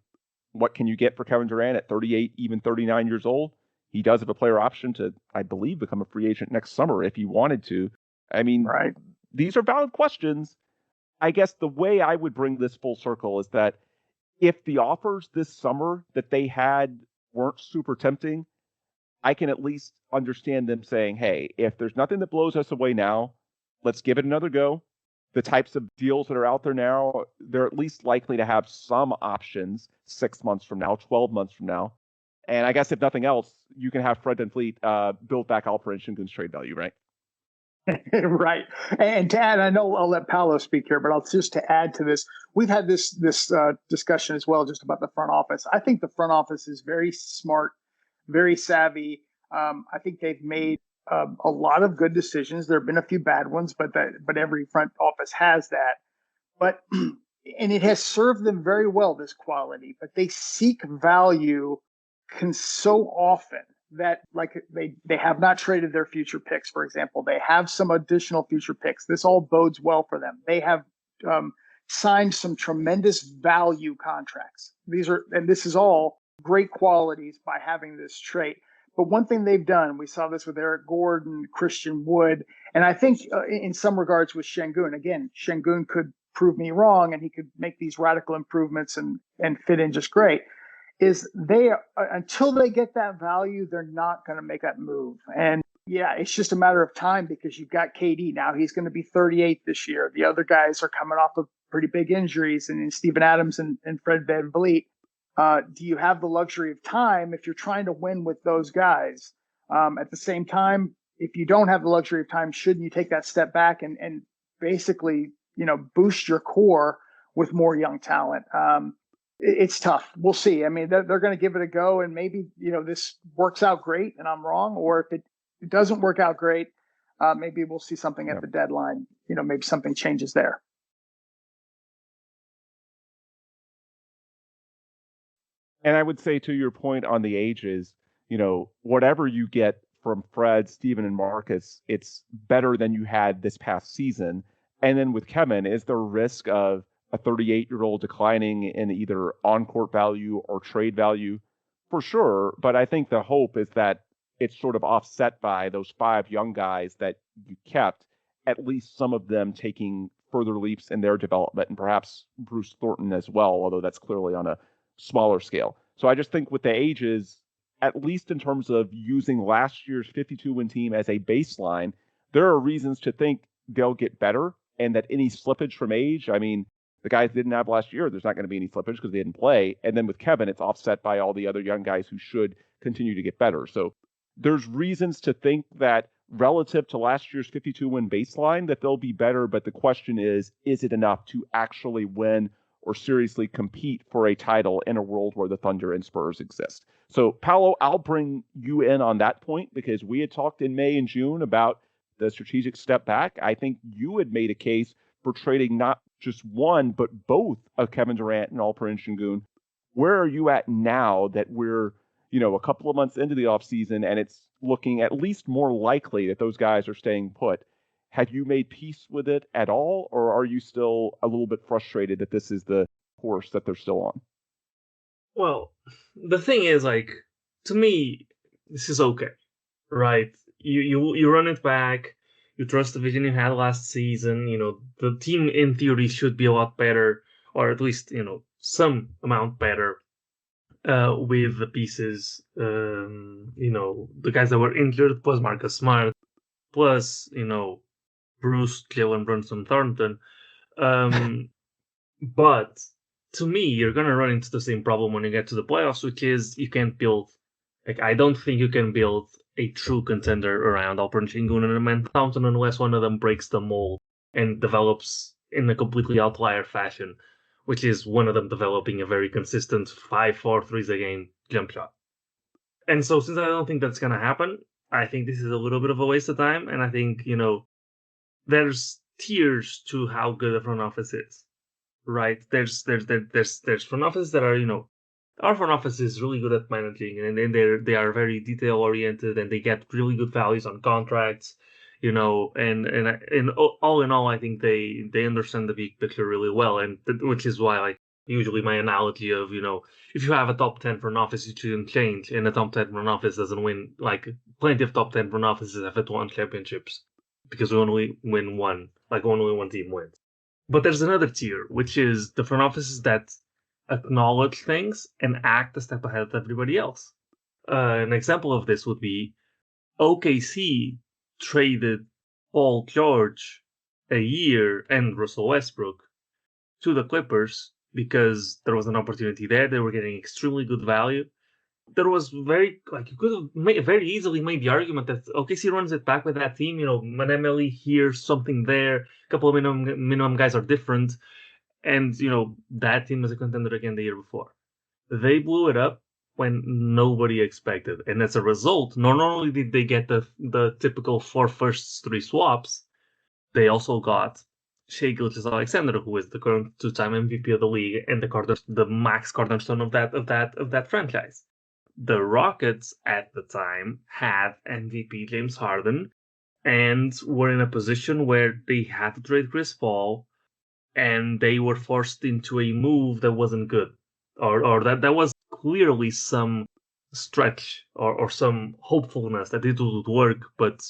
What can you get for Kevin Durant at 38, even 39 years old? He does have a player option to, I believe, become a free agent next summer if he wanted to. I mean, right. These are valid questions. I guess the way I would bring this full circle is that if the offers this summer that they had weren't super tempting, I can at least understand them saying, hey, if there's nothing that blows us away now, let's give it another go. The types of deals that are out there now, they're at least likely to have some options 6 months from now, 12 months from now. And I guess if nothing else, you can have Fred VanVleet build back Alperen Şengün's trade value, right? Right. And to add, I know I'll let Paulo speak here, but I'll just to add to this, we've had this discussion as well, just about the front office. I think the front office is very smart, very savvy. I think they've made a lot of good decisions. There have been a few bad ones, but every front office has that. But and it has served them very well, this quality. But they seek value so often that, like, they have not traded their future picks, for example. They have some additional future picks. This all bodes well for them. They have signed some tremendous value contracts. This is all great qualities by having this trait. But one thing they've done, we saw this with Eric Gordon, Christian Wood, and I think in some regards with Şengün. Again, Şengün could prove me wrong, and he could make these radical improvements and fit in just great. Is they until they get that value, they're not going to make that move. And yeah, it's just a matter of time because you've got KD now. He's going to be 38 this year. The other guys are coming off of pretty big injuries, and Steven Adams and Fred VanVleet. Do you have the luxury of time if you're trying to win with those guys? At the same time, if you don't have the luxury of time, shouldn't you take that step back and basically, boost your core with more young talent? It's tough. We'll see. I mean, they're going to give it a go, and maybe, this works out great and I'm wrong, or if it doesn't work out great, maybe we'll see something at the deadline. Maybe something changes there. And I would say to your point on the ages, whatever you get from Fred, Steven, and Marcus, it's better than you had this past season. And then with Kevin, is there risk of a 38-year-old declining in either on-court value or trade value? For sure. But I think the hope is that it's sort of offset by those 5 young guys that you kept, at least some of them taking further leaps in their development, and perhaps Bruce Thornton as well, although that's clearly on a smaller scale. So I just think with the ages, at least in terms of using last year's 52-win team as a baseline, there are reasons to think they'll get better, and that any slippage from age, I mean, the guys didn't have last year, there's not going to be any slippage because they didn't play. And then with Kevin, it's offset by all the other young guys who should continue to get better. So there's reasons to think that relative to last year's 52-win baseline, that they'll be better. But the question is it enough to actually win or seriously compete for a title in a world where the Thunder and Spurs exist? So, Paulo, I'll bring you in on that point because we had talked in May and June about the strategic step back. I think you had made a case for trading not just one, but both of Kevin Durant and Alperen Şengün. Where are you at now that we're, a couple of months into the offseason and it's looking at least more likely that those guys are staying put? Have you made peace with it at all, or are you still a little bit frustrated that this is the course that they're still on? Well, the thing is, to me, this is okay, right? You run it back. You trust the vision you had last season. The team in theory should be a lot better, or at least, some amount better with the pieces. The guys that were injured, plus Marcus Smart, plus, Bruce, Jalen Brunson, Thornton. But to me, you're going to run into the same problem when you get to the playoffs, which is you can't build. I don't think you can build a true contender around Alperen Şengün and Amen Thompson unless one of them breaks the mold and develops in a completely outlier fashion, which is one of them developing a very consistent 5-4 threes a game jump shot. And so since I don't think that's going to happen, I think this is a little bit of a waste of time. And I think, there's tiers to how good a front office is, right? There's front offices that are, our front office is really good at managing, and then they are very detail oriented, and they get really good values on contracts, and all in all, I think they understand the big picture really well, and which is why usually my analogy of if you have a top 10 front office, you shouldn't change, and a top 10 front office doesn't win. Plenty of top 10 front offices have won championships because we only win one, only one team wins. But there's another tier, which is the front offices that acknowledge things and act a step ahead of everybody else. An example of this would be OKC traded Paul George a year and Russell Westbrook to the Clippers because there was an opportunity there. They were getting extremely good value. There was you could have very easily made the argument that OKC runs it back with that team. Manemeli here, something there, a couple of minimum guys are different. And, that team was a contender again the year before. They blew it up when nobody expected. And as a result, not only did they get the typical 4 firsts, 3 swaps, they also got Shai Gilgeous-Alexander, who is the current 2-time MVP of the league and the max cornerstone of that franchise. The Rockets at the time had MVP James Harden and were in a position where they had to trade Chris Paul. and they were forced into a move that wasn't good, or that was clearly some stretch or some hopefulness that it would work, but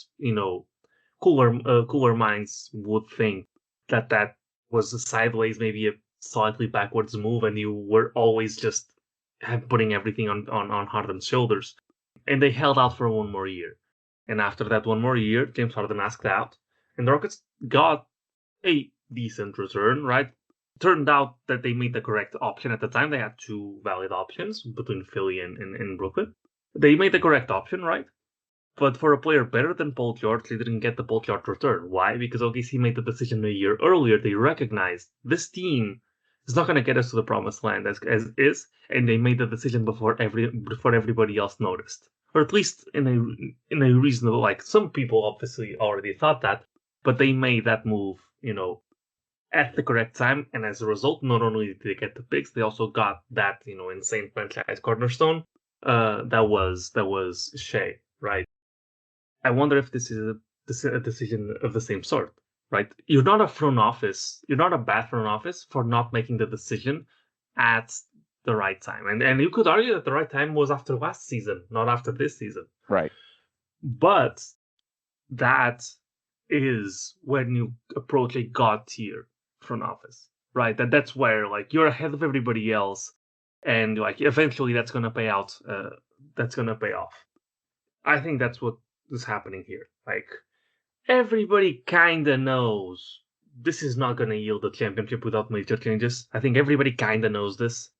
cooler minds would think that was a sideways, maybe a slightly backwards move, and you were always just putting everything on Harden's shoulders. And they held out for one more year. And after that one more year, James Harden asked out, and the Rockets got a decent return, right? Turned out that they made the correct option at the time. They had two valid options between Philly and Brooklyn. They made the correct option, right? But for a player better than Paul George, they didn't get the Paul George return. Why? Because OKC made the decision a year earlier. They recognized this team is not going to get us to the promised land as is, and they made the decision before everybody else noticed, or at least in a reasonable. Like, some people obviously already thought that, but they made that move, at the correct time, and as a result, not only did they get the picks, they also got that insane franchise cornerstone. That was Shea, right? I wonder if this is a decision of the same sort, right? You're not a front office. You're not a bad front office for not making the decision at the right time. And you could argue that the right time was after last season, not after this season. Right. But that is when you approach a god tier front office, right? That's where, like, you're ahead of everybody else, and like eventually that's gonna pay out. That's gonna pay off. I think that's what is happening here. Like, everybody kinda knows this is not gonna yield a championship without major changes. I think everybody kinda knows this,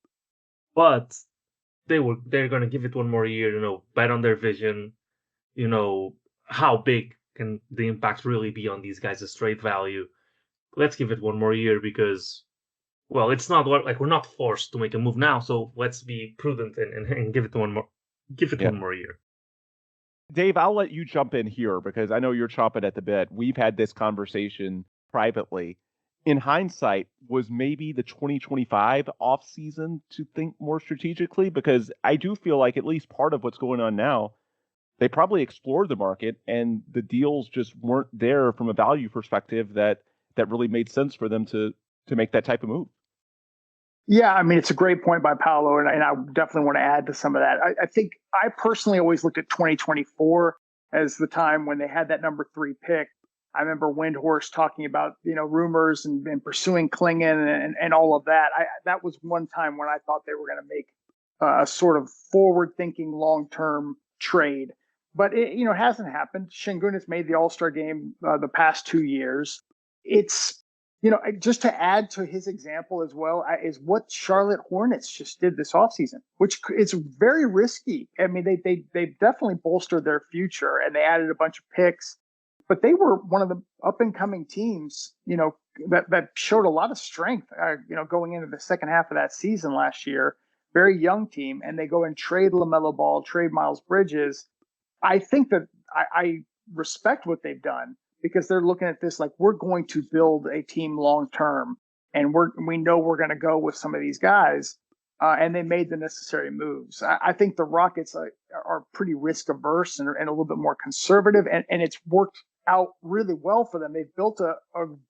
but they're gonna give it one more year. Bet on their vision. How big can the impact really be on these guys' trade value? Let's give it one more year because, well, it's not like we're not forced to make a move now, so let's be prudent and give it one more year. Dave, I'll let you jump in here because I know you're chomping at the bit. We've had this conversation privately. In hindsight, was maybe the 2025 offseason to think more strategically? Because I do feel like at least part of what's going on now, they probably explored the market and the deals just weren't there from a value perspective that really made sense for them to make that type of move. Yeah, I mean, it's a great point by Paulo, and I definitely want to add to some of that. I think I personally always looked at 2024 as the time when they had that number 3 pick. I remember Windhorst talking about, rumors and pursuing Klingon and all of that. That was one time when I thought they were going to make a sort of forward-thinking, long-term trade. But it hasn't happened. Şengün has made the All-Star game the past 2 years. It's just to add to his example as well, is what Charlotte Hornets just did this offseason, which is very risky. I mean, they definitely bolstered their future and they added a bunch of picks, but they were one of the up and coming teams, that showed a lot of strength, going into the second half of that season last year. Very young team, and they go and trade LaMelo Ball, trade Miles Bridges. I think that I respect what they've done, because they're looking at this like, we're going to build a team long term, and we know we're going to go with some of these guys, and they made the necessary moves. I think the Rockets are pretty risk averse and a little bit more conservative, and it's worked out really well for them. They've built a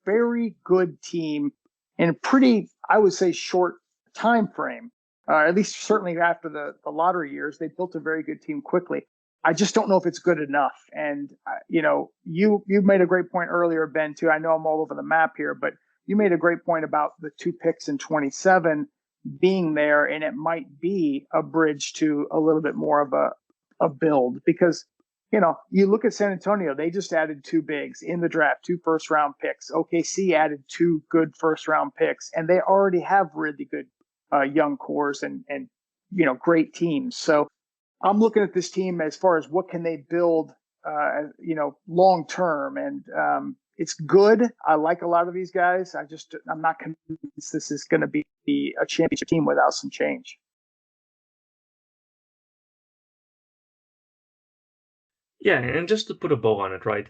very good team in a pretty, I would say, short time frame. At least certainly after the lottery years, they built a very good team quickly. I just don't know if it's good enough. And, you made a great point earlier, Ben, too. I know I'm all over the map here, but you made a great point about the 2 picks in 27 being there, and it might be a bridge to a little bit more of a build, because, you look at San Antonio, they just added 2 bigs in the draft, 2 first-round picks. OKC added 2 good first-round picks, and they already have really good young cores and great teams. So I'm looking at this team as far as what can they build, long term, and it's good. I like a lot of these guys. I'm not convinced this is going to be a championship team without some change. Yeah, and just to put a bow on it, right?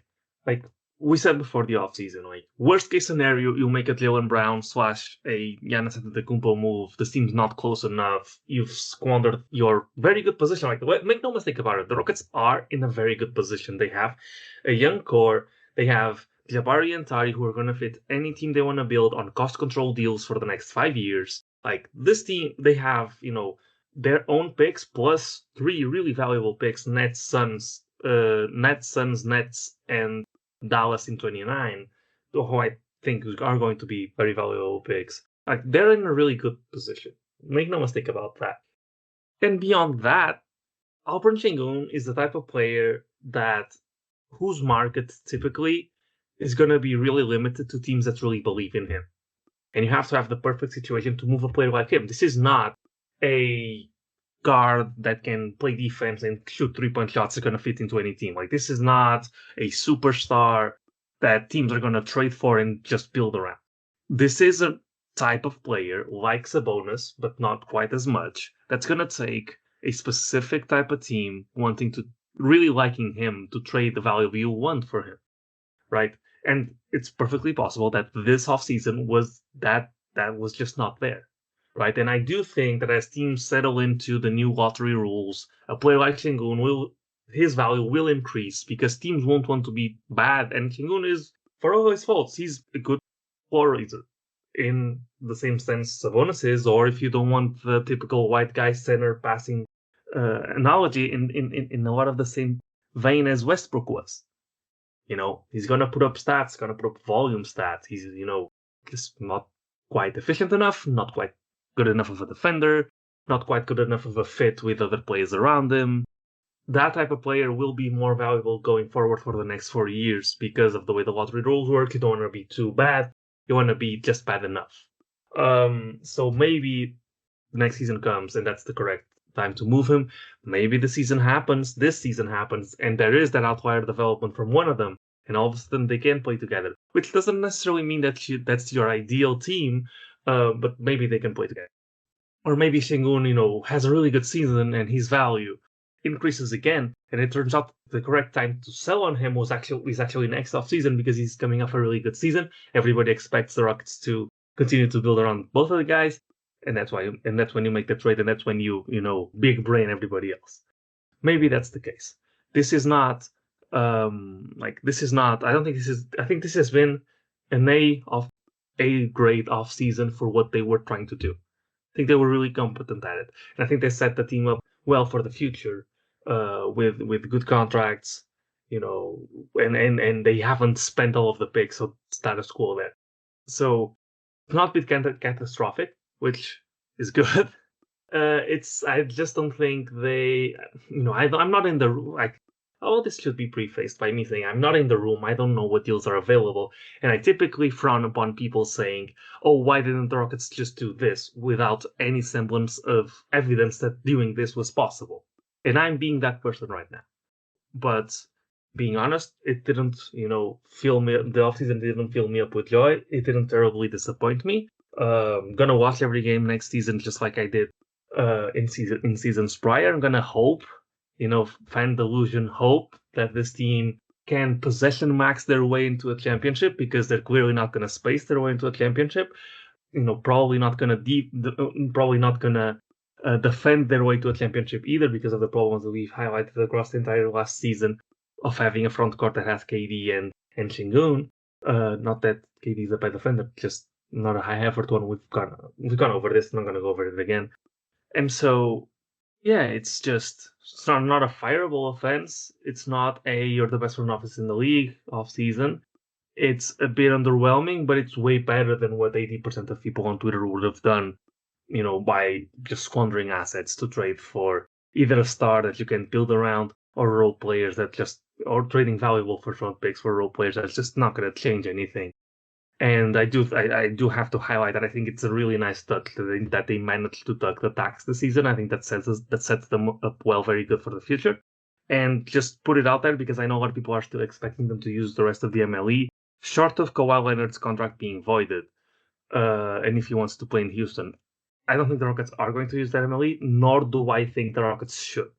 Like we said before the offseason, like, worst case scenario, you make a Jaylen Brown / a Giannis Antetokounmpo move. This team's not close enough. You've squandered your very good position. Like, make no mistake about it, the Rockets are in a very good position. They have a young core. They have Jabari and Tari, who are going to fit any team they want to build on cost control deals for the next 5 years. Like this team, they have, their own picks plus 3 really valuable picks: Nets, Suns, Nets, and Dallas in 29, who I think are going to be very valuable picks. Like they're in a really good position. Make no mistake about that. And beyond that, Alperen Sengun is the type of player whose market typically is going to be really limited to teams that really believe in him. And you have to have the perfect situation to move a player like him. This is not a guard that can play defense and shoot 3-point shots that's going to fit into any team. Like, this is not a superstar that teams are going to trade for and just build around. This is a type of player like Sabonis, but not quite as much, that's going to take a specific type of team wanting to really liking him to trade the value you want for him, right? And it's perfectly possible that this offseason was that was just not there, right? And I do think that as teams settle into the new lottery rules, a player like Sengun his value will increase because teams won't want to be bad. And Sengun is, for all his faults, he's a good floor raiser in the same sense Sabonis is, or if you don't want the typical white guy center passing analogy, in a lot of the same vein as Westbrook was. He's going to put up stats, going to put up volume stats. He's, just not quite efficient enough, not quite good enough of a defender, not quite good enough of a fit with other players around him. That type of player will be more valuable going forward for the next 4 years because of the way the lottery rules work. You don't want to be too bad. You want to be just bad enough. So maybe next season comes and that's the correct time to move him. Maybe this season happens, and there is that outlier development from one of them, and all of a sudden they can play together, which doesn't necessarily mean that that's your ideal team, but maybe they can play together. Or maybe Sengun, has a really good season and his value increases again, and it turns out the correct time to sell on him is actually next offseason because he's coming off a really good season. Everybody expects the Rockets to continue to build around both of the guys. And that's when you make the trade, and that's when you big brain everybody else. Maybe that's the case. This is not I think this has been an A grade off season for what they were trying to do. I think they were really competent at it. And I think they set the team up well for the future, with good contracts, and they haven't spent all of the picks, so status quo there. So it's not been catastrophic, which is good. I just don't think they, I'm not in the, all this should be prefaced by me saying I'm not in the room. I don't know what deals are available. And I typically frown upon people saying, oh, why didn't the Rockets just do this, without any semblance of evidence that doing this was possible. And I'm being that person right now. But being honest, it didn't, fill me, the offseason didn't fill me up with joy. It didn't terribly disappoint me. Gonna watch every game next season just like I did in seasons prior. I'm gonna hope, fan delusion, hope that this team can possession max their way into a championship, because they're clearly not gonna space their way into a championship. Probably not gonna defend their way to a championship either, because of the problems that we've highlighted across the entire last season of having a front court that has KD and Sengun. Not that KD is a bad defender, just not a high effort one. We've gone over this. I'm not gonna go over it again. And so, yeah, it's not a fireable offense. It's not you're the best front office in the league off season. It's a bit underwhelming, but it's way better than what 80% of people on Twitter would have done, by just squandering assets to trade for either a star that you can build around, or role players or trading valuable first round picks for role players that's just not going to change anything. And I do have to highlight that I think it's a really nice touch that they managed to duck the tax this season. I think that sets them up well, very good for the future. And just put it out there, because I know a lot of people are still expecting them to use the rest of the MLE, short of Kawhi Leonard's contract being voided, and if he wants to play in Houston. I don't think the Rockets are going to use that MLE, nor do I think the Rockets should.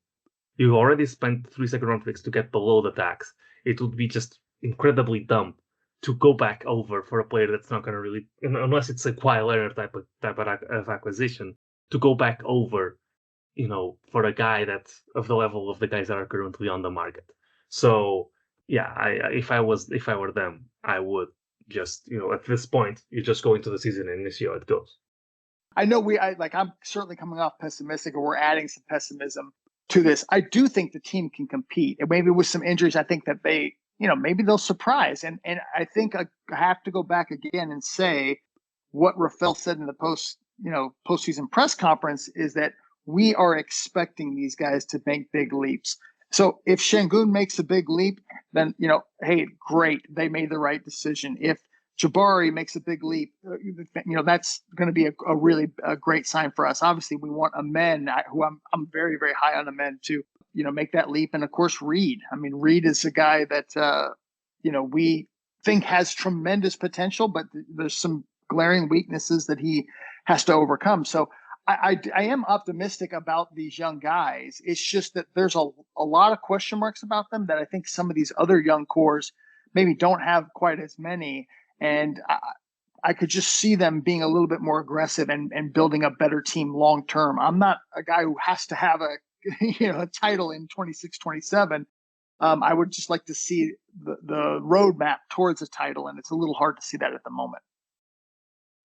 You've already spent 3 second-round picks to get below the tax. It would be just incredibly dumb to go back over for a player that's not going to really, unless it's a Kawhi Leonard type of acquisition, to go back over, for a guy that's of the level of the guys that are currently on the market. So, yeah, if I were them, I would just, at this point, you just go into the season and you see how it goes. I know I'm certainly coming off pessimistic, or we're adding some pessimism to this. I do think the team can compete, and maybe with some injuries, I think that they, maybe they'll surprise. And I think I have to go back again and say what Rafael said in the postseason press conference is that we are expecting these guys to make big leaps. So if Şengün makes a big leap, then, hey, great, they made the right decision. If Jabari makes a big leap, that's going to be a really great sign for us. Obviously, we want Amen, who I'm very, very high on Amen, to, make that leap. And of course, Reed. I mean, Reed is a guy that, we think has tremendous potential, but there's some glaring weaknesses that he has to overcome. So I am optimistic about these young guys. It's just that there's a lot of question marks about them that I think some of these other young cores maybe don't have quite as many. And I could just see them being a little bit more aggressive and building a better team long term. I'm not a guy who has to have a title in 26, 27. I would just like to see the roadmap towards a title, and it's a little hard to see that at the moment.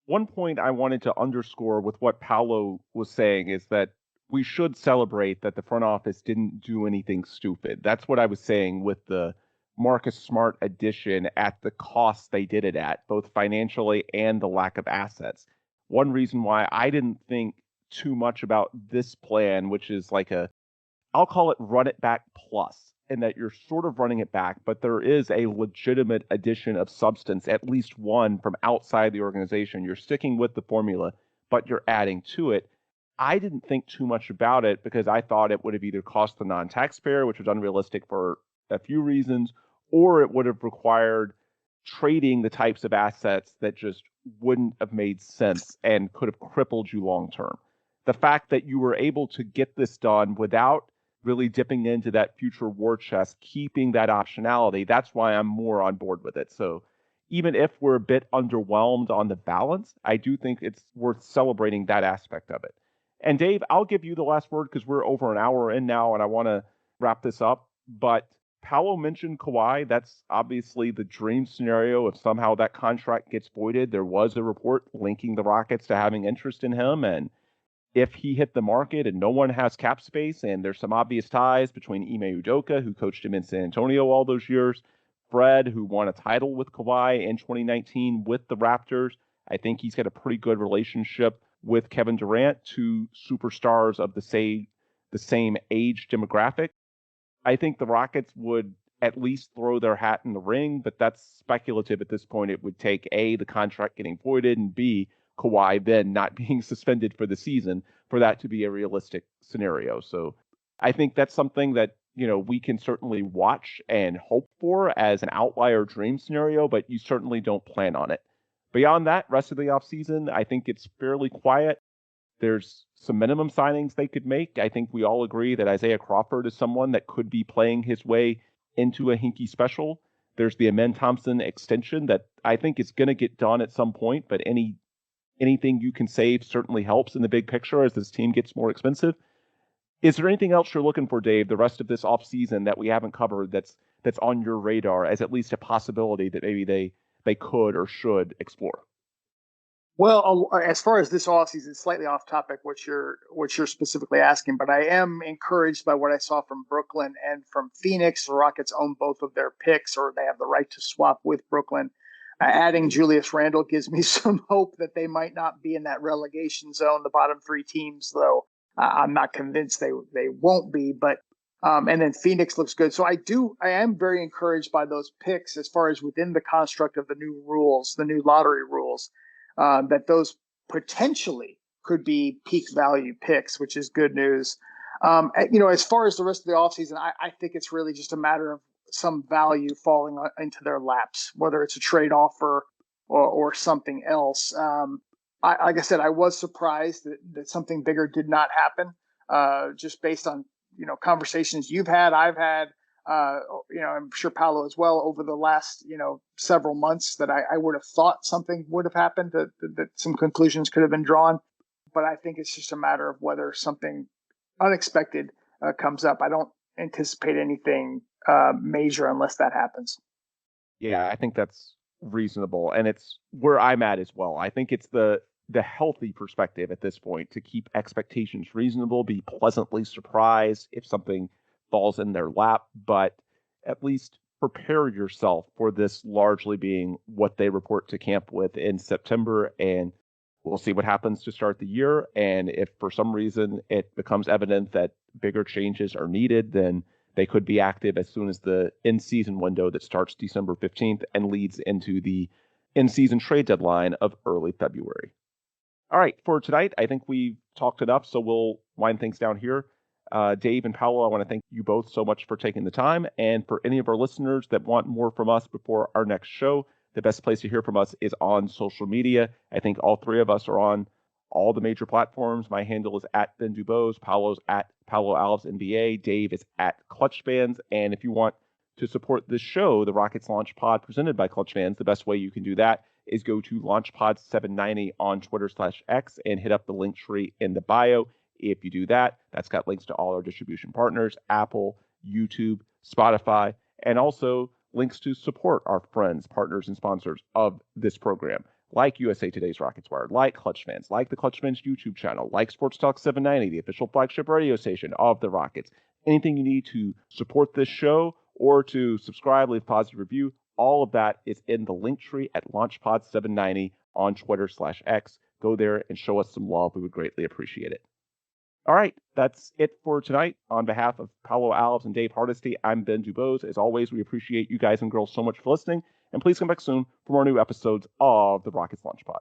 One point I wanted to underscore with what Paulo was saying is that we should celebrate that the front office didn't do anything stupid. That's what I was saying with the Marcus Smart addition at the cost they did it at, both financially and the lack of assets. One reason why I didn't think too much about this plan, which is I'll call it run it back plus, in that you're sort of running it back, but there is a legitimate addition of substance, at least one from outside the organization. You're sticking with the formula, but you're adding to it. I didn't think too much about it because I thought it would have either cost the non-taxpayer, which was unrealistic for a few reasons, or it would have required trading the types of assets that just wouldn't have made sense and could have crippled you long term. The fact that you were able to get this done without really dipping into that future war chest, keeping that optionality, that's why I'm more on board with it. So even if we're a bit underwhelmed on the balance, I do think it's worth celebrating that aspect of it. And Dave, I'll give you the last word because we're over an hour in now and I want to wrap this up. But Paulo mentioned Kawhi. That's obviously the dream scenario if somehow that contract gets voided. There was a report linking the Rockets to having interest in him. And if he hit the market and no one has cap space and there's some obvious ties between Ime Udoka, who coached him in San Antonio all those years, Fred, who won a title with Kawhi in 2019 with the Raptors, I think he's got a pretty good relationship with Kevin Durant, two superstars of the same age demographic. I think the Rockets would at least throw their hat in the ring, but that's speculative at this point. It would take A, the contract getting voided, and B, Kawhi then not being suspended for the season for that to be a realistic scenario. So I think that's something that, we can certainly watch and hope for as an outlier dream scenario, but you certainly don't plan on it. Beyond that, rest of the offseason, I think it's fairly quiet. There's some minimum signings they could make. I think we all agree that Isaiah Crawford is someone that could be playing his way into a Hinkie special. There's the Amen Thompson extension that I think is going to get done at some point, but anything you can save certainly helps in the big picture as this team gets more expensive. Is there anything else you're looking for, Dave, the rest of this offseason that we haven't covered that's on your radar as at least a possibility that maybe they could or should explore? Well, as far as this offseason, slightly off topic, what you're specifically asking, but I am encouraged by what I saw from Brooklyn and from Phoenix. The Rockets own both of their picks, or they have the right to swap with Brooklyn. Adding Julius Randle gives me some hope that they might not be in that relegation zone, the bottom three teams, though I'm not convinced they won't be. But and then Phoenix looks good. So I am very encouraged by those picks as far as within the construct of the new rules, the new lottery rules, that those potentially could be peak value picks, which is good news. As far as the rest of the offseason, I think it's really just a matter of some value falling into their laps, whether it's a trade offer or something else. Like I said, I was surprised that something bigger did not happen, just based on, conversations you've had, I've had, I'm sure Paulo as well over the last, several months that I would have thought something would have happened, that some conclusions could have been drawn. But I think it's just a matter of whether something unexpected comes up. I don't anticipate anything major unless that happens. Yeah, I think that's reasonable, and it's where I'm at as well. I think it's the healthy perspective at this point to keep expectations reasonable, be pleasantly surprised if something falls in their lap, but at least prepare yourself for this largely being what they report to camp with in September, and we'll see what happens to start the year. And if for some reason it becomes evident that bigger changes are needed, then they could be active as soon as the in-season window that starts December 15th and leads into the in-season trade deadline of early February. All right, for tonight, I think we've talked enough, so we'll wind things down here. Dave and Paulo, I want to thank you both so much for taking the time. And for any of our listeners that want more from us before our next show, the best place to hear from us is on social media. I think all three of us are on all the major platforms. My handle is at Ben DuBose, Paulo's at Paulo Alves NBA, Dave is at ClutchFans. And if you want to support this show, the Rockets Launch Pod presented by ClutchFans, the best way you can do that is go to LaunchPod790 on Twitter/X and hit up the link tree in the bio. If you do that, that's got links to all our distribution partners, Apple, YouTube, Spotify, and also links to support our friends, partners, and sponsors of this program, like USA Today's Rockets Wire, like ClutchFans, like the ClutchFans YouTube channel, like Sports Talk 790, the official flagship radio station of the Rockets. Anything you need to support this show or to subscribe, leave a positive review, all of that is in the link tree at LaunchPod790 on Twitter/X. Go there and show us some love. We would greatly appreciate it. All right, that's it for tonight. On behalf of Paulo Alves and Dave Hardisty, I'm Ben DuBose. As always, we appreciate you guys and girls so much for listening, and please come back soon for more new episodes of the Rockets Launch Pod.